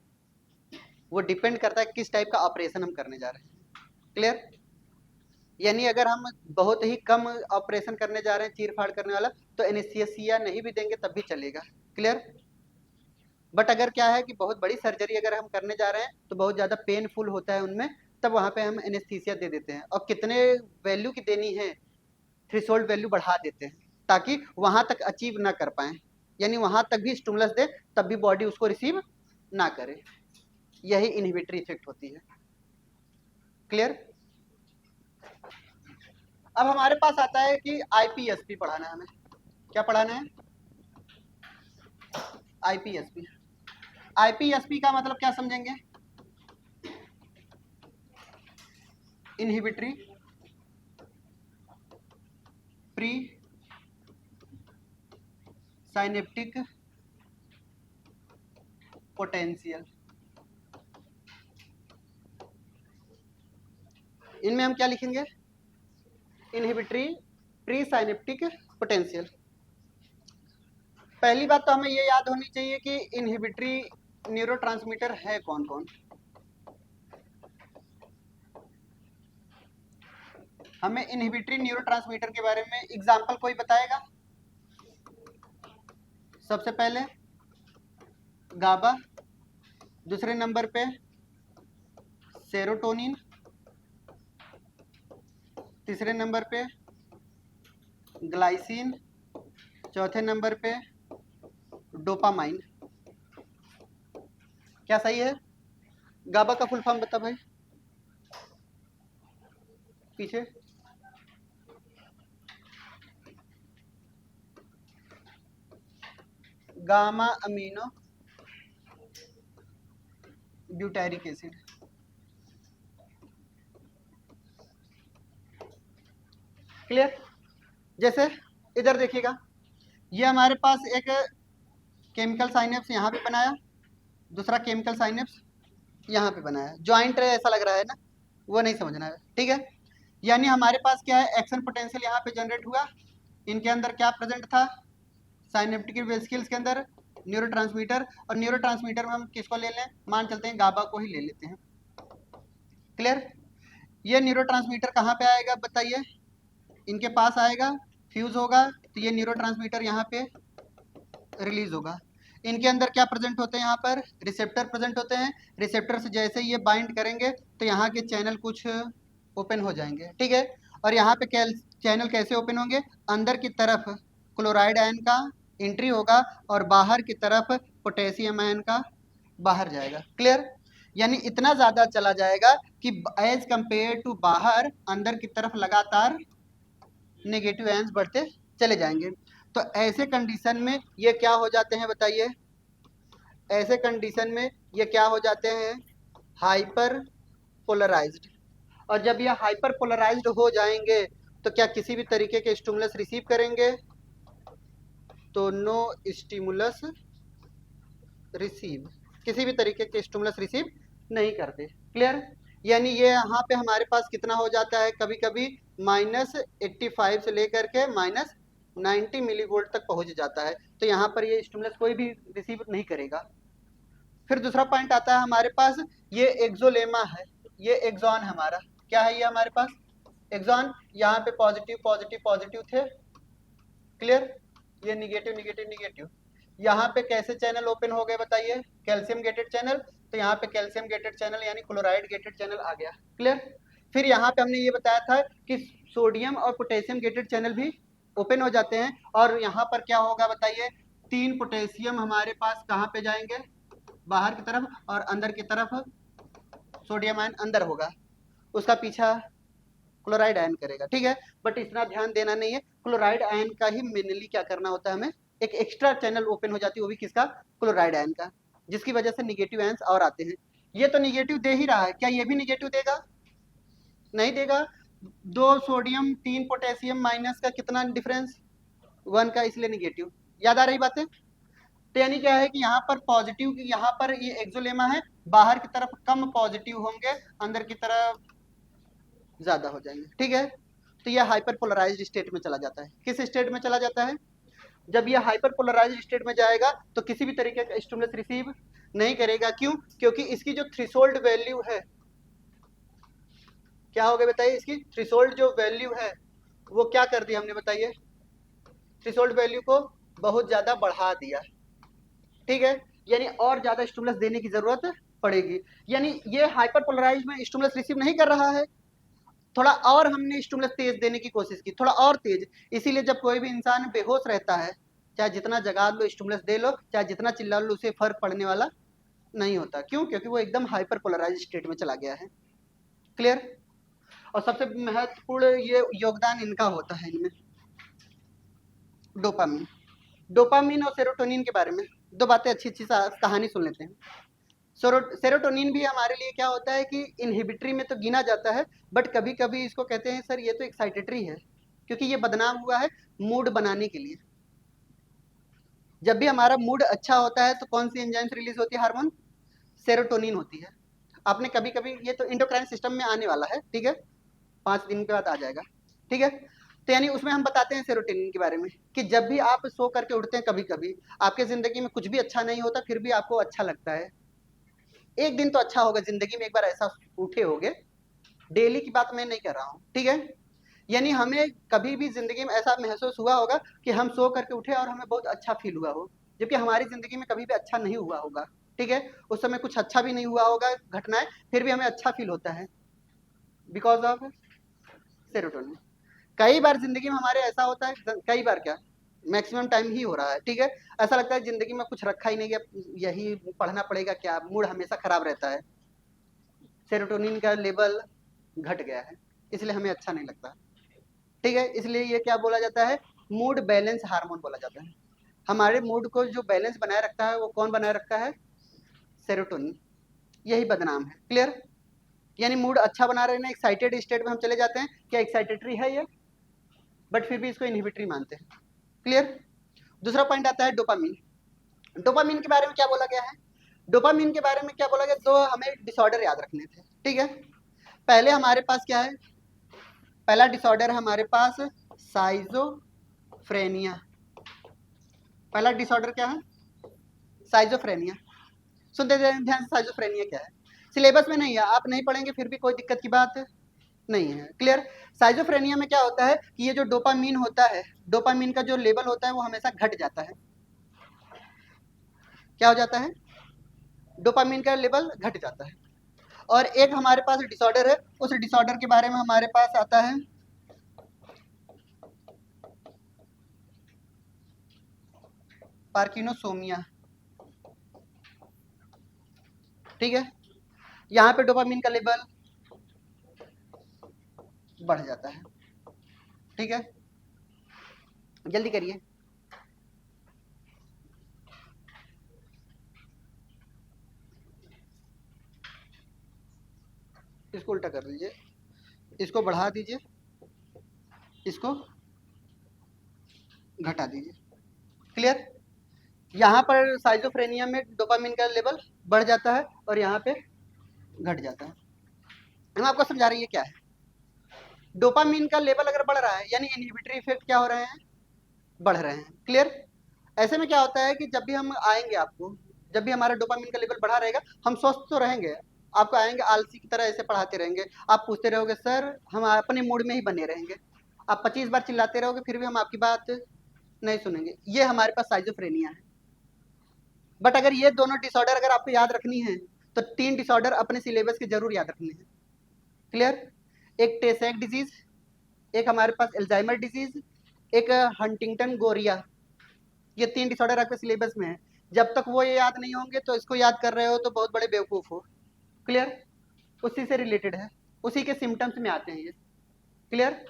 वो डिपेंड करता है किस टाइप का ऑपरेशन हम करने जा रहे हैं। क्लियर। यानी अगर हम बहुत ही कम ऑपरेशन करने जा रहे हैं, चीर फाड़ करने वाला, तो एनेस्थीसिया नहीं भी देंगे तब भी चलेगा। क्लियर। बट अगर क्या है कि बहुत बड़ी सर्जरी अगर हम करने जा रहे हैं तो बहुत ज़्यादा पेनफुल होता है उनमें, तब वहाँ पे हम एनेस्थीसिया दे देते हैं, और कितने वैल्यू की देनी है, थ्रेशोल्ड वैल्यू बढ़ा देते हैं ताकि वहाँ तक अचीव ना कर पाए, यानी वहाँ तक भी स्टिमुलस दे तब भी बॉडी उसको रिसीव ना करे। यही इनहिबिटरी इफेक्ट होती है। क्लियर। अब हमारे पास आता है कि आईपीएसपी पढ़ाना है हमें। क्या पढ़ाना है, आईपीएसपी। आईपीएसपी का मतलब क्या समझेंगे, इनहिबिटरी प्री साइनेप्टिक पोटेंशियल। इनमें हम क्या लिखेंगे, इनहिबिटरी प्री साइनेप्टिक पोटेंशियल। पहली बात तो हमें ये याद होनी चाहिए कि इनहिबिटरी न्यूरोट्रांसमीटर है कौन कौन। हमें इनहिबिटरी न्यूरोट्रांसमीटर के बारे में एग्जांपल कोई बताएगा। सबसे पहले गाबा, दूसरे नंबर पे सेरोटोनिन, तीसरे नंबर पे ग्लाइसिन, चौथे नंबर पे डोपामाइन। क्या सही है, गाबा का फुल फॉर्म बता भाई, पीछे gamma amino butyric acid. Clear. जैसे इधर देखिएगा, ये हमारे पास एक केमिकल साइनेप्स यहाँ पे बनाया, दूसरा केमिकल साइनेप्स यहाँ पे बनाया, ज्वाइंट ऐसा लग रहा है ना, वो नहीं समझना है, ठीक है। यानी हमारे पास क्या है, एक्शन पोटेंशियल यहाँ पे जनरेट हुआ, इनके अंदर क्या प्रेजेंट था, साइनेप्टिक वेसिकल्स के अंदर न्यूरोट्रांसमीटर, और न्यूरोट्रांसमीटर में हम किसको ले लें, मान चलते हैं गाबा को ही ले लेते हैं। क्लियर। ये न्यूरोट्रांसमीटर कहाँ पे आएगा बताइए, इनके पास आएगा, फ्यूज होगा, तो ये न्यूरोट्रांसमीटर यहाँ पे रिलीज होगा। इनके अंदर क्या प्रेजेंट होते हैं, यहाँ पर रिसेप्टर प्रेजेंट होते हैं। रिसेप्टर से जैसे ये बाइंड करेंगे तो यहाँ के चैनल कुछ ओपन हो जाएंगे, ठीक है। और यहाँ पे चैनल कैसे ओपन होंगे, अंदर की तरफ क्लोराइड आयन का एंट्री होगा और बाहर की तरफ पोटेशियम आयन का बाहर जाएगा। क्लियर। यानी इतना ज्यादा चला जाएगा कि एज कंपेयर टू बाहर, अंदर की तरफ लगातार नेगेटिव आयंस बढ़ते चले जाएंगे। तो ऐसे कंडीशन में ये क्या हो जाते हैं बताइए, ऐसे कंडीशन में ये क्या हो जाते हैं, हाइपर पोलराइज्ड। और जब ये हाइपर पोलराइज्ड हो जाएंगे तो क्या किसी भी तरीके के स्टिमुलस रिसीव करेंगे, तो नो स्टिमुलस रिसीव, किसी भी तरीके के स्टिमुलस रिसीव नहीं करते। क्लियर। यानी ये यहाँ पे हमारे पास कितना हो जाता है, कभी कभी -85 से लेकर के -90 मिलीवोल्ट तक पहुंच जाता है। तो यहाँ पर ये स्टिमुलस कोई भी रिसीव नहीं करेगा। फिर दूसरा पॉइंट आता है हमारे पास, ये एक्सोलेमा है, ये एक्सॉन हमारा क्या है, ये हमारे पास एक्सॉन, यहाँ पे पॉजिटिव पॉजिटिव पॉजिटिव थे। क्लियर। ये निगेटिव निगेटिव निगेटिव। यहाँ पे कैसे चैनल ओपन हो गए बताइए, कैल्शियम गेटेड चैनल, तो यहाँ पे कैल्शियम गेटेड चैनल यानी क्लोराइड गेटेड चैनल आ गया। क्लियर। फिर यहाँ पे हमने ये बताया था कि सोडियम और पोटेशियम गेटेड चैनल भी ओपन हो जाते हैं। और यहाँ पर क्या होगा बताइए, 3 पोटेशियम हमारे पास कहाँ पे जाएंगे, बाहर की तरफ, और अंदर की तरफ सोडियम आयन अंदर होगा, उसका पीछा क्लोराइड आयन करेगा, ठीक है। बट इतना ध्यान देना नहीं है, क्लोराइड आयन का ही मेनली क्या करना होता है हमें, एक एक्स्ट्रा चैनल ओपन हो जाती है, वो भी किसका, क्लोराइड आयन का, जिसकी वजह से निगेटिव आयंस और आते हैं। ये तो निगेटिव दे ही रहा है, क्या ये भी निगेटिव देगा, नहीं देगा। 2 सोडियम 3 पोटेशियम माइनस का कितना डिफरेंस, 1 का, इसलिए निगेटिव। याद आ रही बातें। तो यानी क्या है कि यहाँ पर पॉजिटिव, यहाँ पर ये एक्सोलेमा है, बाहर की तरफ कम पॉजिटिव होंगे, अंदर की तरफ ज्यादा हो जाएंगे, ठीक है। तो ये हाइपर पोलराइज्ड स्टेट में चला जाता है। किस स्टेट में चला जाता है, जब ये हाइपर पोलराइज्ड स्टेट में जाएगा तो किसी भी तरीके का स्टिमुलस रिसीव नहीं करेगा। क्यों, क्योंकि इसकी जो थ्रेशोल्ड वैल्यू है, क्या हो गया बताइए, इसकी थ्रेशोल्ड जो वैल्यू है वो क्या कर दी हमने बताइए, थ्रेशोल्ड वैल्यू को बहुत ज्यादा बढ़ा दिया, ठीक है। यानी और ज्यादा स्टिमुलस देने की जरूरत पड़ेगी। यानी ये हाइपर पोलराइज्ड में स्टिमुलस रिसीव नहीं कर रहा है, थोड़ा और हमने स्टिमुलस तेज देने की कोशिश की, थोड़ा और तेज। इसीलिए जब कोई भी इंसान बेहोश रहता है, चाहे जितना जगा लो स्टिमुलस दे लो, चाहे जितना चिल्ला लो, उसे फर्क पड़ने वाला नहीं होता। क्यों, क्योंकि वो एकदम हाइपर पोलराइज्ड स्टेट में चला गया है। क्लियर। और सबसे महत्वपूर्ण ये योगदान इनका होता है, इनमें डोपामिन। डोपामिन और सेरोटोनिन के बारे में 2 बातें अच्छी अच्छी कहानी सुन लेते हैं। सेरोटोनिन भी हमारे लिए क्या होता है कि इनहिबिटरी में तो गिना जाता है, बट कभी कभी इसको कहते हैं सर ये तो एक्साइटेटरी है, क्योंकि ये बदनाम हुआ है मूड बनाने के लिए। जब भी हमारा मूड अच्छा होता है तो कौन सी एंजाइम्स रिलीज होती है, हार्मोन सेरोटोनिन होती है। आपने कभी कभी, ये तो इंडोक्राइन सिस्टम में आने वाला है, ठीक है, 5 दिन के बाद आ जाएगा, ठीक है। तो यानी उसमें हम बताते हैं सेरोटोनिन के बारे में कि जब भी आप सो करके उठते हैं, कभी कभी आपके जिंदगी में कुछ भी अच्छा नहीं होता, फिर भी आपको अच्छा लगता है। एक दिन तो अच्छा होगा जिंदगी में, एक बार ऐसा उठे होगे, डेली की बात मैं नहीं कर रहा हूँ, ठीक है। यानी हमें कभी भी जिंदगी में ऐसा महसूस हुआ होगा कि हम सो करके उठे और हमें बहुत अच्छा फील हुआ हो, जबकि हमारी जिंदगी में कभी भी अच्छा नहीं हुआ होगा, ठीक है। उस समय कुछ अच्छा भी नहीं हुआ होगा घटनाएं, फिर भी हमें अच्छा फील होता है बिकॉज ऑफ सेरोटोनिन। कई बार जिंदगी में हमारे ऐसा होता है, कई बार क्या, मैक्सिमम टाइम ही हो रहा है, ठीक है। ऐसा लगता है जिंदगी में कुछ रखा ही नहीं गया, यही पढ़ना पड़ेगा क्या, मूड हमेशा खराब रहता है, सेरोटोनिन का लेवल घट गया है, इसलिए हमें अच्छा नहीं लगता, ठीक है। इसलिए ये क्या बोला जाता है, मूड बैलेंस हार्मोन बोला जाता है। हमारे मूड को जो बैलेंस बनाए रखता है वो कौन बनाए रखता है, सेरोटोनिन, यही बदनाम है। क्लियर। यानी मूड अच्छा बना रहे हैं, एक्साइटेड स्टेट में हम चले जाते हैं, क्या एक्साइटेटरी है ये, बट फिर भी इसको इनहिबिटरी मानते हैं। क्लियर। दूसरा पॉइंट आता है डोपामिन। डोपामिन के बारे में क्या बोला गया है, डोपामिन के बारे में क्या बोला गया, 2 हमें डिसऑर्डर याद रखने थे, ठीक है। पहले हमारे पास क्या है, पहला डिसऑर्डर हमारे पास साइजो साइजोफ्रेनिया। पहला डिसऑर्डर क्या है? साइजोफ्रेनिया। सुनते ध्यान से, साइजोफ्रेनिया क्या है? सिलेबस में नहीं है, आप नहीं पढ़ेंगे फिर भी कोई दिक्कत की बात नहीं है। क्लियर? साइजोफ्रेनिया में क्या होता है कि ये जो डोपामीन होता है, डोपामीन का जो लेवल होता है वो हमेशा घट जाता है। क्या हो जाता है? डोपामीन का लेवल घट जाता है। और एक हमारे पास डिसऑर्डर है, उस डिसऑर्डर के बारे में हमारे पास आता है पार्किंसोनिया। ठीक है, यहाँ पे डोपामीन का लेवल बढ़ जाता है। ठीक है, जल्दी करिए। इसको उल्टा कर दीजिए, इसको बढ़ा दीजिए, इसको घटा दीजिए। क्लियर? यहाँ पर साइजोफ्रेनिया में डोपामिन का लेवल बढ़ जाता है और यहाँ पे घट जाता है। हम आपको समझा रही है क्या है। डोपामिन का लेवल अगर बढ़ रहा है यानी इनहिबिटरी इफेक्ट क्या हो रहे हैं? बढ़ रहे हैं। क्लियर? ऐसे में क्या होता है कि जब भी हम आएंगे, आपको जब भी हमारा डोपामिन का लेवल बढ़ा रहेगा, हम स्वस्थ तो रहेंगे, आपको आएंगे आलसी की तरह ऐसे पढ़ाते रहेंगे, आप पूछते रहोगे सर, हम अपने मूड में ही बने रहेंगे, आप 25 बार चिल्लाते रहोगे फिर भी हम आपकी बात नहीं सुनेंगे। ये हमारे पास साइजोफ्रेनिया है। बट अगर ये दोनों डिसऑर्डर अगर आपको याद रखनी है तो 3 डिसऑर्डर अपने सिलेबस के जरूर याद रखने हैं। क्लियर? एक टे-सैक डिजीज, एक हमारे पास एल्जाइमर डिजीज, एक हंटिंगटन गोरिया। ये 3 डिसऑर्डर आपके सिलेबस में है। जब तक वो ये याद नहीं होंगे तो इसको याद कर रहे हो तो बहुत बड़े बेवकूफ हो। क्लियर? उसी से रिलेटेड है, उसी के सिम्टम्स में आते हैं ये। क्लियर?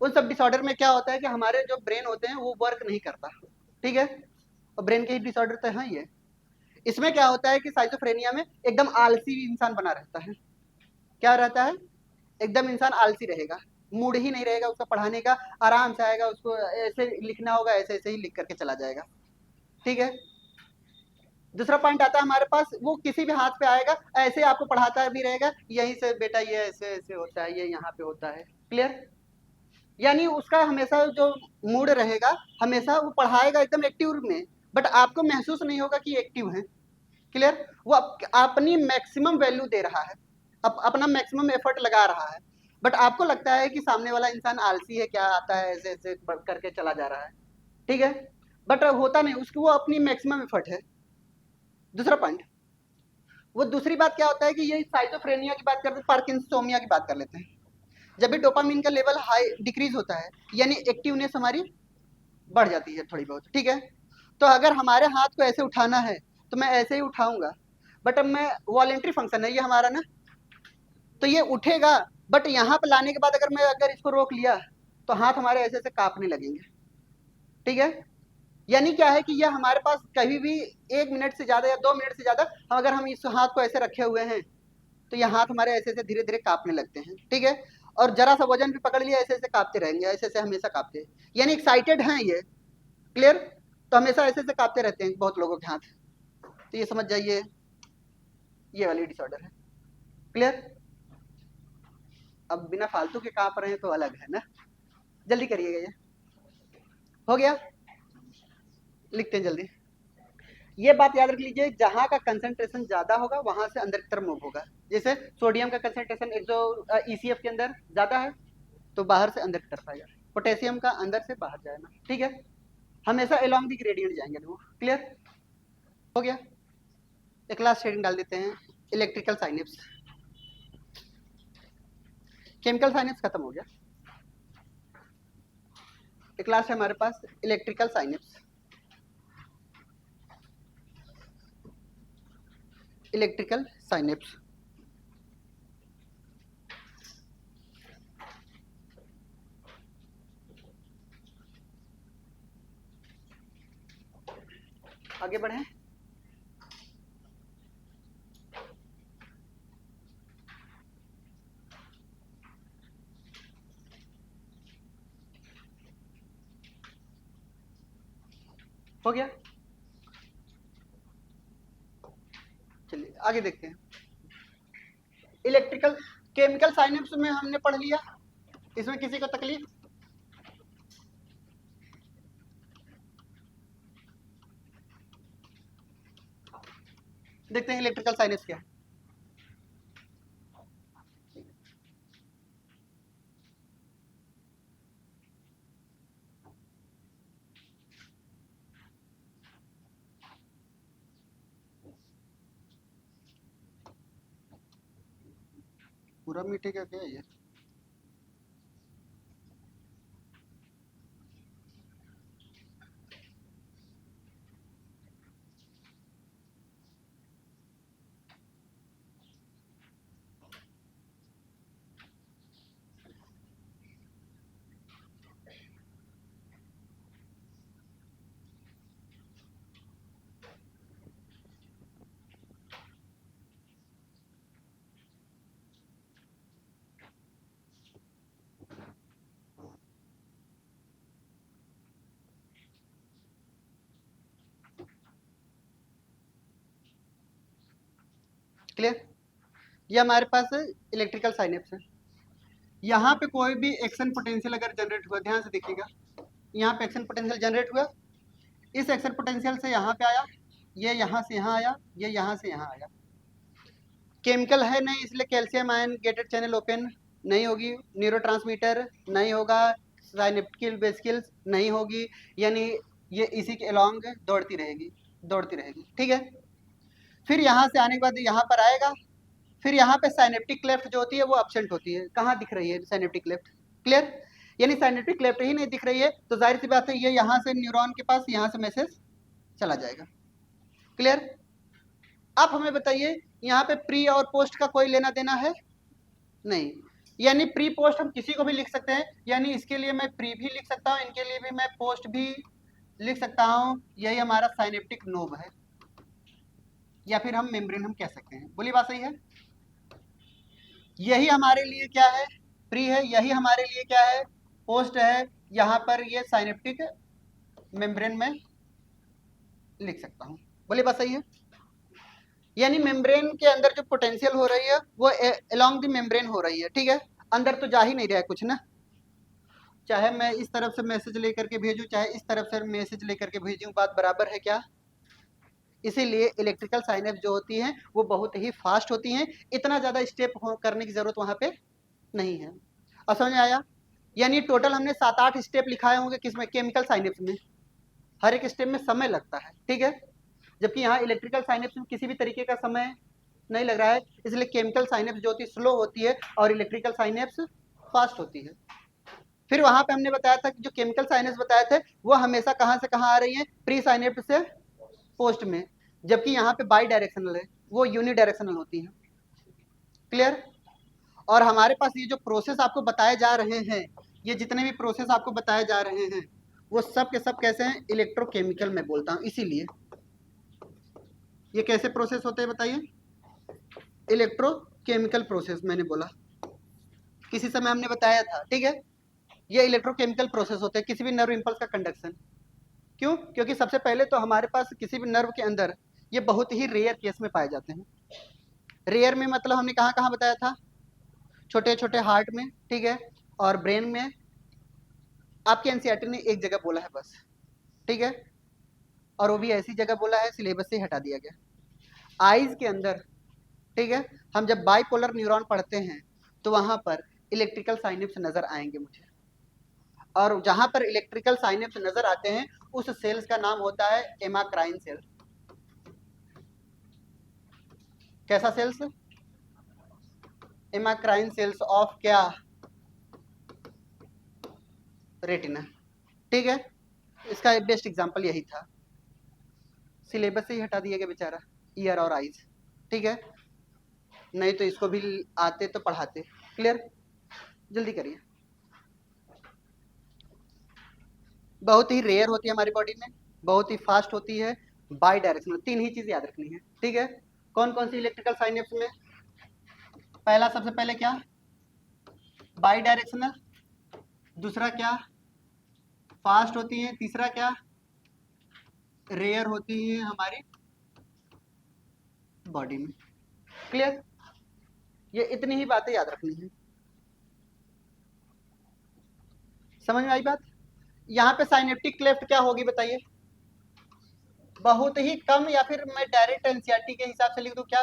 उन सब डिसऑर्डर में क्या होता है कि हमारे जो ब्रेन होते हैं वो वर्क नहीं करता। ठीक है, और ब्रेन के ही डिसऑर्डर तो है ये। इसमें क्या होता है कि साइजोफ्रेनिया में एकदम आलसी इंसान बना रहता है। क्या रहता है? एकदम इंसान आलसी रहेगा, मूड ही नहीं रहेगा उसका पढ़ाने का, आराम से आएगा, उसको ऐसे लिखना होगा ऐसे ऐसे ही लिख करके चला जाएगा। ठीक है, दूसरा पॉइंट आता है हमारे पास, वो किसी भी हाथ पे आएगा ऐसे आपको पढ़ाता भी रहेगा, यहीं से बेटा ये ऐसे ऐसे होता है, ये यहाँ पे होता है। क्लियर? यानी उसका हमेशा जो मूड रहेगा, हमेशा वो पढ़ाएगा एकदम एक्टिव में, बट आपको महसूस नहीं होगा कि एक्टिव है। क्लियर? वो अपनी मैक्सिमम वैल्यू दे रहा है, अपना मैक्सिमम एफर्ट लगा रहा है, बट आपको लगता है कि सामने वाला इंसान आलसी है, क्या आता है ऐसे ऐसे करके चला जा रहा है। ठीक है, बट होता नहीं, उसकी वो अपनी मैक्सिमम एफर्ट है। दूसरा पॉइंट, वो दूसरी बात क्या होता है कि ये साइजोफ्रेनिया की बात करते हैं, पार्किंसोनिया की बात कर लेते हैं। जब भी डोपामिन का लेवल हाई डिक्रीज होता है यानी एक्टिवनेस हमारी बढ़ जाती है थोड़ी बहुत। ठीक है, तो अगर हमारे हाथ को ऐसे उठाना है तो मैं ऐसे ही उठाऊंगा, बट अब मैं वॉलेंट्री फंक्शन है ये हमारा ना, तो ये उठेगा, बट यहाँ पर लाने के बाद अगर इसको रोक लिया तो हाथ हमारे ऐसे ऐसे कांपने लगेंगे। ठीक है, यानी क्या है कि ये हमारे पास कभी भी 1 मिनट से ज्यादा या 2 मिनट से ज्यादा अगर हम इस हाथ को ऐसे रखे हुए हैं तो ये हाथ हमारे ऐसे ऐसे धीरे धीरे कांपने लगते हैं। ठीक है, और जरा सा वजन भी पकड़ लिया ऐसे ऐसे कांपते रहेंगे, ऐसे ऐसे हमेशा कांपते, यानी एक्साइटेड हैं ये। क्लियर? तो हमेशा ऐसे ऐसे कांपते रहते हैं बहुत लोगों के हाथ, तो ये समझ जाइए ये वाली डिसऑर्डर है। क्लियर? अब बिना फालतू के कांप रहे हैं तो अलग है ना। जल्दी करिएगा, ये हो गया, लिखते हैं जल्दी। ये बात याद रख लीजिए, जहां का कंसंट्रेशन ज्यादा होगा वहां से अंदर की तरफ मूव होगा। जैसे सोडियम का कंसंट्रेशन ECF के अंदर ज्यादा है तो बाहर से अंदर की तरफ आएगा, पोटेशियम का अंदर से बाहर जाएगा। ठीक है, हमेशा अलोंग दी ग्रेडियंट जाएंगे वो। क्लियर? हो गया, एक लास्ट शेडिंग डाल देते हैं, इलेक्ट्रिकल साइनेप्स। केमिकल साइनेप्स खत्म हो गया, एक लास्ट है हमारे पास इलेक्ट्रिकल साइनेप्स। इलेक्ट्रिकल साइनेप्स आगे बढ़े। हो गया, चलिए आगे देखते हैं। इलेक्ट्रिकल केमिकल साइनेप्स में हमने पढ़ लिया, इसमें किसी को तकलीफ? देखते हैं इलेक्ट्रिकल साइनेप्स क्या है। पूरा मीठे क्या क्या है ये? क्लियर? ये हमारे पास इलेक्ट्रिकल साइनेप्स है। यहाँ पे कोई भी एक्शन पोटेंशियल अगर जनरेट हुआ, ध्यान से देखिएगा, यहाँ पे एक्शन पोटेंशियल जनरेट हुआ, इस एक्शन पोटेंशियल से यहाँ पे आया, ये यहाँ से यहाँ आया, ये यहाँ से यहाँ आया। केमिकल है नहीं, इसलिए calcium ion gated channel open नहीं होगी, न्यूरोट्रांसमीटर नहीं होगा, साइनेप्टिक वेसिकल्स नहीं होगी, यानी ये इसी के अलोंग दौड़ती रहेगी, दौड़ती रहेगी, ठीक है। फिर यहाँ से आने के बाद यहाँ पर आएगा, फिर यहाँ पे साइनेप्टिक क्लेफ्ट जो होती है वो एब्सेंट होती है। कहाँ दिख रही है साइनेप्टिक क्लेफ्ट? क्लियर? यानी साइनेप्टिक क्लेफ्ट ही नहीं दिख रही है, तो जाहिर सी बात है ये यहाँ से न्यूरॉन के पास यहाँ से मैसेज चला जाएगा। क्लियर? अब हमें बताइए यहाँ पे प्री और पोस्ट का कोई लेना देना है नहीं, यानी प्री पोस्ट हम किसी को भी लिख सकते हैं, यानी इसके लिए मैं प्री भी लिख सकता हूँ, इनके लिए भी मैं पोस्ट भी लिख सकता हूँ। यही हमारा साइनेप्टिक नोब है, या फिर हम मेम्ब्रेन हम कह सकते हैं। बोली बात सही है? यही हमारे लिए क्या है? प्री है। यही हमारे लिए क्या है? पोस्ट है। यहाँ पर ये साइनेप्टिक मेम्ब्रेन में लिख सकता हूँ। बोली बात सही है? यानी मेम्ब्रेन के अंदर जो पोटेंशियल हो रही है वो अलोंग द मेम्ब्रेन हो रही है, ठीक है। अंदर तो जा ही नहीं रहा है कुछ ना, चाहे मैं इस तरफ से मैसेज लेकर के भेजूं, चाहे इस तरफ से मैसेज लेकर के भेजूं, बात बराबर है क्या? इसीलिए इलेक्ट्रिकल साइनेप्स जो होती हैं वो बहुत ही फास्ट होती हैं, इतना ज़्यादा स्टेप करने की ज़रूरत वहाँ पे नहीं है। अब समझ में आया? यानी टोटल हमने 7-8 स्टेप लिखाए होंगे किसमें? केमिकल साइनेप्स में। हर एक स्टेप में समय लगता है, ठीक है, जबकि यहाँ इलेक्ट्रिकल साइनेप्स में किसी भी तरीके का समय नहीं लग रहा है, इसलिए केमिकल साइनेप्स जो होती है स्लो होती है और इलेक्ट्रिकल साइनेप्स फास्ट होती है। फिर वहां पे हमने बताया था कि जो केमिकल साइनेप्स बताए थे वो हमेशा कहाँ से कहाँ आ रही है? प्री साइनेप्स से पोस्ट में, जबकि यहाँ पे बाई डायरेक्शनल है, वो यूनि डायरेक्शनल होती है। क्लियर? और हमारे पास ये जो प्रोसेस आपको बताए जा रहे हैं, ये जितने भी प्रोसेस आपको बताए जा रहे हैं वो सब के सब कैसे हैं? इलेक्ट्रोकेमिकल में बोलता हूँ। इसीलिए ये कैसे प्रोसेस होते हैं बताइए? इलेक्ट्रोकेमिकल प्रोसेस मैंने बोला, किसी समय हमने बताया था, ठीक है। ये इलेक्ट्रोकेमिकल प्रोसेस होते हैं किसी भी नर्व इंपल्स का कंडक्शन। क्यों? क्योंकि सबसे पहले तो हमारे पास किसी भी नर्व के अंदर ये बहुत ही रेयर केस में पाए जाते हैं। रेयर में मतलब हमने कहाँ कहाँ बताया था? छोटे छोटे हार्ट में, ठीक है, और ब्रेन में। आपके एनसीईआरटी ने एक जगह बोला है बस, ठीक है, और वो भी ऐसी जगह बोला है सिलेबस से हटा दिया गया। आईज के अंदर, ठीक है, हम जब बाइपोलर न्यूरॉन पढ़ते हैं तो वहां पर इलेक्ट्रिकल साइनेप्स नजर आएंगे मुझे, और जहां पर इलेक्ट्रिकल साइनेप्स नजर आते हैं उस सेल्स का नाम होता है एमाक्राइन सेल। कैसा सेल्स? एमाक्राइन सेल्स ऑफ क्या? रेटिना, ठीक है। इसका बेस्ट एग्जांपल यही था, सिलेबस से ही हटा दिया गया बेचारा, ईयर और आईज, ठीक है, नहीं तो इसको भी आते तो पढ़ाते। क्लियर? जल्दी करिए। बहुत ही रेयर होती है हमारी बॉडी में, बहुत ही फास्ट होती है, बाई डायरेक्शनल। तीन ही चीज याद रखनी है, ठीक है। कौन कौन सी इलेक्ट्रिकल साइनेप्स में? पहला, सबसे पहले क्या? By directional. दूसरा क्या? फास्ट होती है। तीसरा क्या? रेयर होती है हमारी बॉडी में। क्लियर? ये इतनी ही बातें याद रखनी है। समझ में आई बात? यहाँ पे साइनेप्टिक क्लेफ्ट क्या होगी बताइए? बहुत ही कम, या फिर मैं डायरेक्ट एनसीईआरटी के हिसाब से लिख दूं क्या?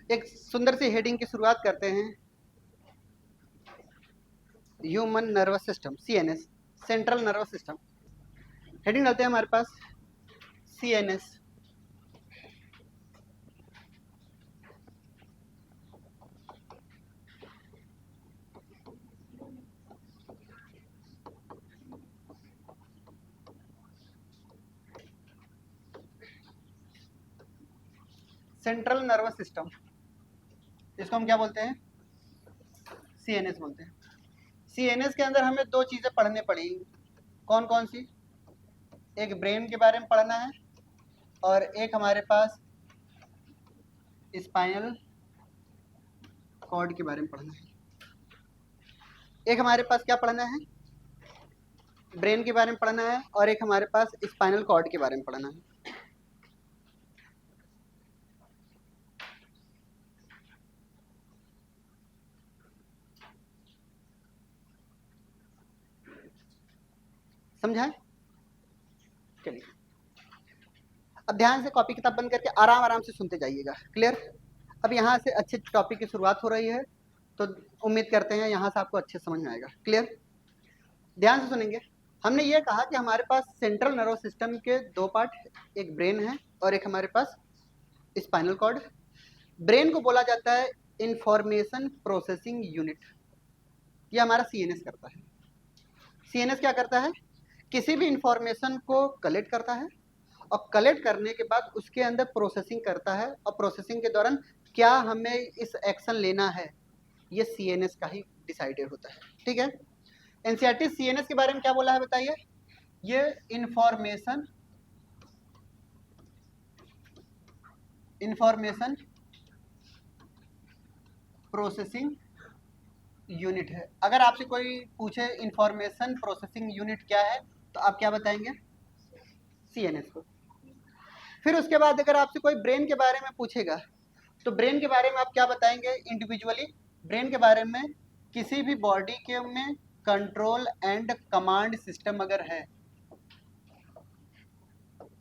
एक सुंदर सी हेडिंग की शुरुआत करते हैं, human nervous system, CNS, central nervous system. Heading डालते हैं हमारे पास सीएनएस। सेंट्रल नर्वस सिस्टम, इसको हम क्या बोलते हैं? सीएनएस बोलते हैं। सीएनएस के अंदर हमें दो चीजें पढ़ने पड़ी, कौन कौन सी? एक ब्रेन के बारे में पढ़ना है और एक हमारे पास स्पाइनल कॉर्ड के बारे में पढ़ना है। एक हमारे पास क्या पढ़ना है? ब्रेन के बारे में पढ़ना है और एक हमारे पास स्पाइनल कॉर्ड के बारे में पढ़ना है। समझा है? चलिए अब ध्यान से कॉपी किताब बंद करके आराम आराम से सुनते जाइएगा। क्लियर? अब यहाँ से अच्छे टॉपिक की शुरुआत हो रही है, तो उम्मीद करते हैं यहाँ से आपको अच्छे समझ में आएगा। क्लियर? ध्यान से सुनेंगे। हमने ये कहा कि हमारे पास सेंट्रल नर्वस सिस्टम के दो पार्ट, एक ब्रेन है और एक हमारे पास स्पाइनल कॉर्ड। ब्रेन को बोला जाता है इंफॉर्मेशन प्रोसेसिंग यूनिट, ये हमारा सीएनएस करता है। सीएनएस क्या करता है? किसी भी इंफॉर्मेशन को कलेक्ट करता है और कलेक्ट करने के बाद उसके अंदर प्रोसेसिंग करता है, और प्रोसेसिंग के दौरान क्या हमें इस एक्शन लेना है, ये सीएनएस का ही डिसाइडेड होता है। ठीक है? एनसीईआरटी सीएनएस के बारे में क्या बोला है बताइए? ये इंफॉर्मेशन प्रोसेसिंग यूनिट है। अगर आपसे कोई पूछे इंफॉर्मेशन प्रोसेसिंग यूनिट क्या है, तो आप क्या बताएंगे? सीएनएस को। फिर उसके बाद अगर आपसे कोई ब्रेन के बारे में पूछेगा, तो ब्रेन के बारे में आप क्या बताएंगे? इंडिविजुअली ब्रेन के बारे में किसी भी बॉडी के में कंट्रोल एंड कमांड सिस्टम अगर है,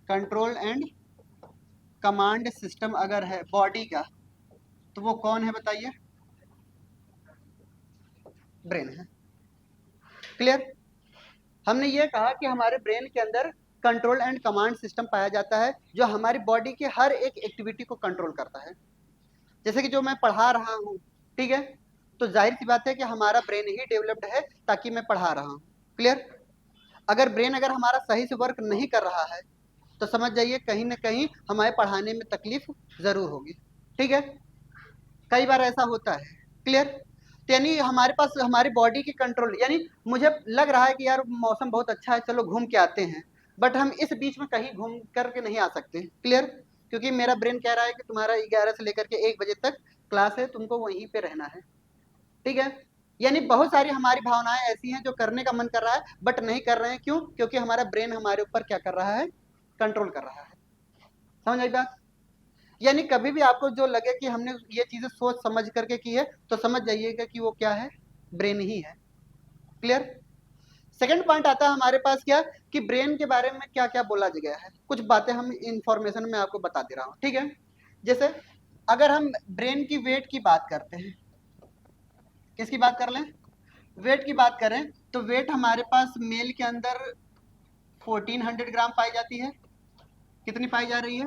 कंट्रोल एंड कमांड सिस्टम अगर है बॉडी का, तो वो कौन है बताइए? ब्रेन है। क्लियर? हमने ये कहा कि हमारे ब्रेन के अंदर कंट्रोल एंड कमांड सिस्टम पाया जाता है, जो हमारी बॉडी की हर एक एक्टिविटी को कंट्रोल करता है। जैसे कि जो मैं पढ़ा रहा हूँ, ठीक है, तो जाहिर सी बात है कि हमारा ब्रेन ही डेवलप्ड है ताकि मैं पढ़ा रहा हूँ। क्लियर? अगर ब्रेन अगर हमारा सही से वर्क नहीं कर रहा है, तो समझ जाइए कहीं ना कहीं हमारे पढ़ाने में तकलीफ जरूर होगी। ठीक है? कई बार ऐसा होता है। क्लियर? यानी हमारे पास हमारी बॉडी की कंट्रोल, यानी मुझे लग रहा है कि यार मौसम बहुत अच्छा है, चलो घूम के आते हैं, बट हम इस बीच में कहीं घूम करके नहीं आ सकते। क्लियर? क्योंकि मेरा ब्रेन कह रहा है कि तुम्हारा 11 से लेकर के 1 बजे तक क्लास है, तुमको वहीं पे रहना है। ठीक है? यानी बहुत सारी हमारी भावनाएं ऐसी हैं जो करने का मन कर रहा है बट नहीं कर रहे हैं। क्यों? क्योंकि हमारा ब्रेन हमारे ऊपर क्या कर रहा है? कंट्रोल कर रहा है। समझ आई बात? यानी कभी भी आपको जो लगे कि हमने ये चीजें सोच समझ करके की है, तो समझ जाइएगा कि वो क्या है? ब्रेन ही है। क्लियर? सेकंड पॉइंट आता है हमारे पास क्या, कि ब्रेन के बारे में क्या क्या बोला गया है। कुछ बातें हम इंफॉर्मेशन में आपको बता दे रहा हूं। ठीक है? जैसे अगर हम ब्रेन की वेट की बात करते हैं, किसकी बात कर लें? वेट की बात करें, तो वेट हमारे पास मेल के अंदर 1400 ग्राम पाई जाती है। कितनी पाई जा रही है?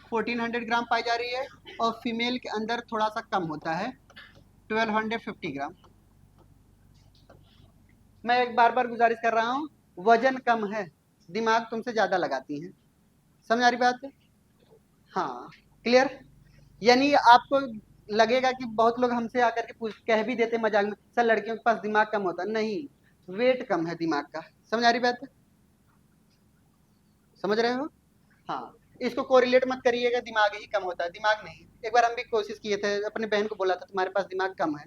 1400 ग्राम पाई जा रही है। और फीमेल के अंदर थोड़ा सा कम होता है, 1250 ग्राम। मैं एक बार बार गुजारिश कर रहा हूँ, वजन कम है, दिमाग तुमसे ज्यादा लगाती हैं। समझ आ रही बात है? हाँ। क्लियर? यानी आपको लगेगा कि बहुत लोग हमसे आकर के पूछ कह भी देते मजाक में, सर लड़कियों के पास दिमाग कम होता। नहीं, वेट कम है दिमाग का। समझ आ रही बात है? समझ रहे हो? हाँ। इसको कोरिलेट मत करिएगा दिमाग ही कम होता है, दिमाग नहीं। एक बार हम भी कोशिश किए थे, अपने बहन को बोला था तुम्हारे पास दिमाग कम है,